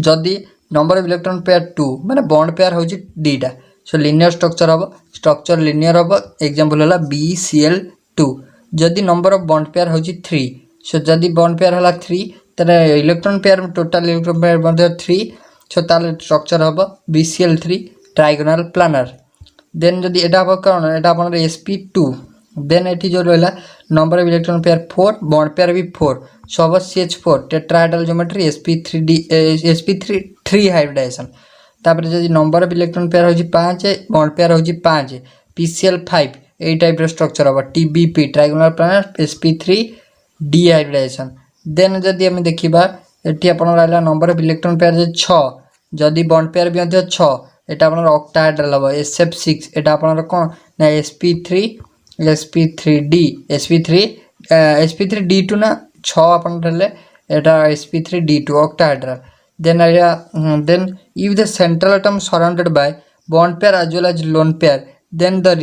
जदि नंबर ऑफ इलेक्ट्रॉन पेयर 2 माने बॉन्ड पेयर हूँ दीटा सो लिनियर स्ट्रक्चर लिनियर हम एग्जांपल है BCl2 जदि नंबर ऑफ बॉन्ड पेयर हूँ 3 सो जदि बॉन्ड पेयर है 3 तेरे electron pair total electron pair 3 सो तार स्ट्रक्चर हम BCl3 ट्राइगोनल प्लानर देन जदि एटा हम कौन एटा अपन sp2 देन ये जो रहा number of electron pair 4 bond pair भी 4 सो हम CH4 tetrahedral geometry sp3 hybridisation तापर जदि नंबर ऑफ इलेक्ट्रॉन पेयर हूँ 5 बॉन्ड पेयर हूँ 5 PCl5 यही टाइप स्ट्रक्चर हम TBP trigonal planar sp3 D hybridization then जदि आम देखा ये आप नंबर ऑफ इलेक्ट्रॉन पेयर 6 जदि बॉन्ड पेयर भी 6 एटा अपन ऑक्टाहेड्रल हम SF6 एटा अपन कौन ना sp3D sp3D2 ना 6 अपन एटा sp3D2 octahedral then if the central atom surrounded by bond pair as well as lone pair then the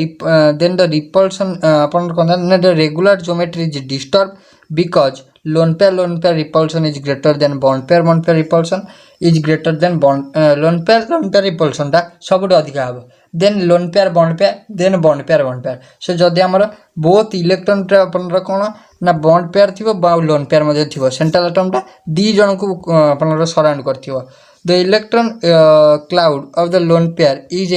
repulsion अपन कौन the regular geometry is disturbed because lone pair repulsion is greater than bond pair repulsion is greater than lone pair repulsion टा सब अधिक हम then lone pair then bond pair so जदि आमर both electron अपन कौन ना बॉन्ड पेयर थी लोन पेयर थी सेंट्रल आटमटा दी जन को अपन सराउंड कर the electron cloud of the lone pair is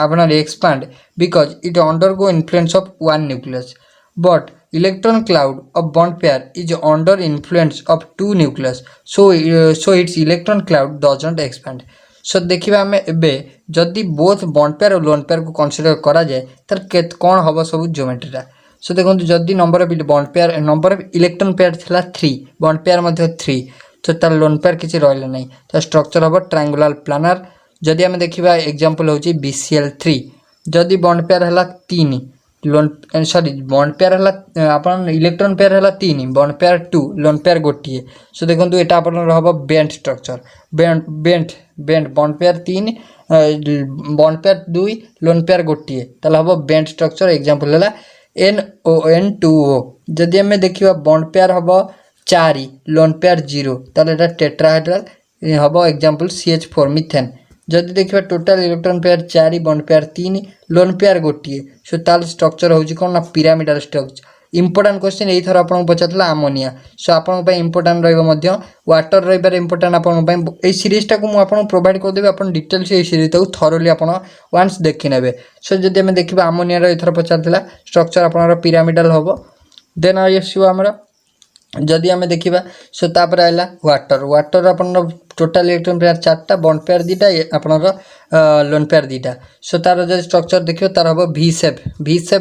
अपन expand because it undergo influence of one nucleus but electron cloud of bond pair is under influence of two nucleus so its electron cloud doesn't expand so देखा आम ए जदि both bond pair और lone pair को consider करा जाए तर कौन हम सब ज्योमेट्रीटा सो देखो जदि number of bond pair number of electron pair थिला 3 बॉन्ड पेयर 3 तो तार लोन पेयर किसी रहा नहीं तो स्ट्रक्चर हम ट्रायंगुलर प्लानर जदि आम देखा एग्जांपल हूँ BCl3 जदि बॉन्ड पेयर है 3 लोन सॉरी बॉन्ड पेयर है अपन इलेक्ट्रॉन पेयर है 3 बॉन्ड पेयर 2 लोन पेयर गोटे सो देखो यहाँ अपन हम bent structure bent bond pair 3 bond pair 2 lone pair गोटे हम बेंट स्ट्रक्चर एग्जांपल है NON2O जदि आम देखा बॉन्ड पेयर हम 4 लोन पेयर 0 ताले टेट्राहेड्रल हम एग्जांपल CH4 मिथेन जदि देखा total electron pair 4 bond pair 3 lone pair गोटे सो तार स्ट्रक्चर हूँ कौन ना पिरामिडल स्ट्रक्चर इंपोर्टाट क्वेश्चन यही थर आपको पचार आमोनिया सो आप इंपोर्टाट रटर रही इंपोर्टाट आप सीरीजटा को मुझे प्रोवाइड करदेवी आप डिटेल्स ये सीरीज को थरोली आप वन्स देखने सो जब आम देखा आमोनिया एथर पचार स्ट्रक्चर आप पिरामिडल हम देन आमर जदि आम देखा सो तापर आइला वाटर अपन टोटल इलेक्ट्रॉन पेयर 4टा बॉन्ड पेयर 2टा आपनर लोन पेयर 2टा सो तार जो स्ट्रक्चर देखियो तार हम V शेप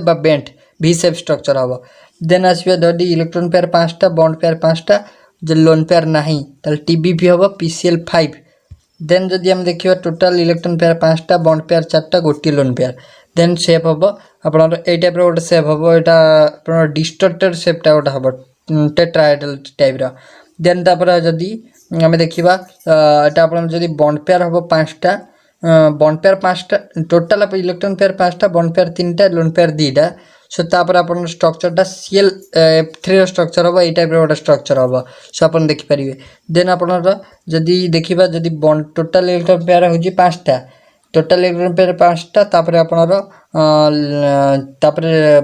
बा बेंट V शेप स्ट्रक्चर हम देन आसबा जदि इलेक्ट्रॉन पेयर 5टा बॉन्ड पेयर 5टा जो लोन पेयर नहीं ताल TBP हम PCl5 देन जदि आम देखियो टोटल इलेक्ट्रॉन पेयर 5टा बॉन्ड पेयर 4टा गोटे लोन पेयर देन शेप हम आपनर ए टाइप गोटे शेप हम एटा डिस्टर्टेड शेपटा गोटे हम टेट्राहेड्रल टाइप देन तापर जदि आम देखा आप जदि बॉन्ड पेयर हम 5टा बॉन्ड पेयर 5टा टोटल इलेक्ट्रॉन पेयर 5टा बॉन्ड पेयर 3टा लोन पेयर 2टा सो तापर आप स्ट्रक्चरटा CL3 स्ट्रक्चर हम ये टाइप गोटे स्ट्रक्चर हम सो आप देखिपारे देन आप जदि देखा जदि बॉन्ड टोटल इलेक्ट्रॉन पेयर हूँ 5टा टोटल इलेक्ट्रॉन पेयर 5टा तापर आपनर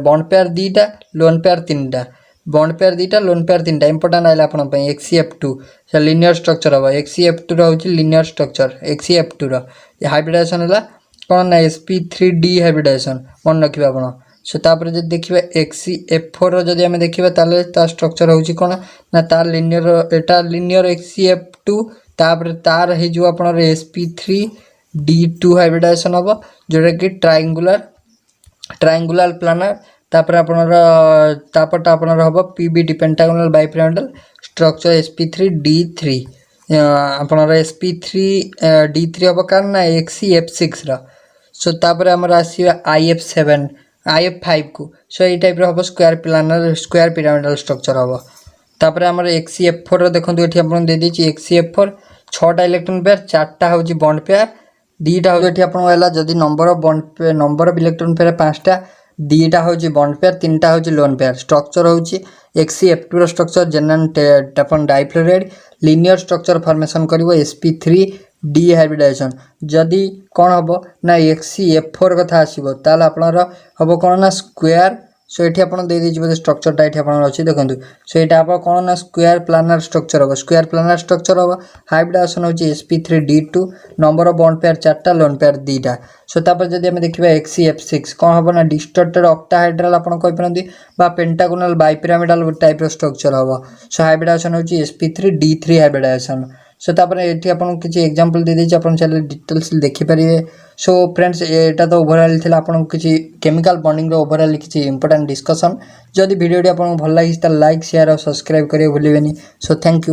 बॉन्ड पेयर 2टा लोन पेयर 3टा बॉन्ड पेयर 2टा लोन पेयर 3टा इंपोर्टाट आइला अपन XCF2 लिनियर स्ट्रक्चर हम XCF2 हूँ लिनियर स्ट्रक्चर XCF2 हाइब्रिडाइजेशन है कौन ना sp3D हाइब्रिडाइजेशन मन रखिए आप सो तापर जब देखिए XCF4 जदि आम देखा तार स्ट्रक्चर हूँ कौन ना तार लिनियर एटा लिनियर XCF2 तापर तार हो आप sp3D2 हाइब्रिडाइजेशन हम जोटा कि ट्रायंगुलर प्लानर तापर आपनर हम PBD pentagonal bipyramidal structure sp3d3 आपनर sp3d3 हम कार ना XeF6 सो तापर आमर आसीबा IF7 IF5 को सो ये टाइप हम स्क्वायर पिरामिडल स्ट्रक्चर हम तापर आमर XeF4 देखो ये आपन दे देछि XeF4 6टा इलेक्ट्रॉन पेयर 4टा होची बॉन्ड पेयर दीटा हो आपला जदि नंबर ऑफ इलेक्ट्रॉन पेयर 5टा दीटा होची बॉन्ड पेयर 3टा होची लोन पेयर स्ट्रक्चर होची XeF2 स्ट्रक्चर जेनरल अपन डाइफ्लोराइड लिनियर स्ट्रक्चर फॉर्मेशन करिवो sp3d हाइब्रिडाइजेशन जदि कौन हम ना XeF4 कथा आसीबो ताला आपनर हम कौन ना स्क्वायर सो ये आपन दे दीजिए बोले स्ट्रक्चरटा ये आपन अच्छी देखो सो ये आप कौन ना स्क्वायर प्लानर स्ट्रक्चर हम स्क्वायर प्लानर स्ट्रक्चर हम हाइब्रिडाइजेशन होची sp3d2 number of bond pair 4टा लोन पेयर 2टा सो तापर जदि हम देखिबा XeF6 कौन हम ना डिस्टॉर्टेड ऑक्टाहाइड्रल आपन कहि परंदी बा पेंटागोनल बाइपिरामिडल टाइप रो स्ट्रक्चर हम सो हाइब्रिडाइजेशन होची sp3d3 हाइब्रिडाइजेशन सो तापर एठी आपन किछि एग्जांपल दे देछि आपन चैनल डिटेल्स देखि परिबे सो फ्रेंड्स एटा तो ओवरऑल थिला आपन किछि केमिकल बॉन्डिंग रो ओवरऑल किछि इंपोर्टेंट डिस्कशन जदि वीडियो आपन भल लागिस त लाइक शेयर और सब्सक्राइब करियो भूलिबेनी सो थैंक यू।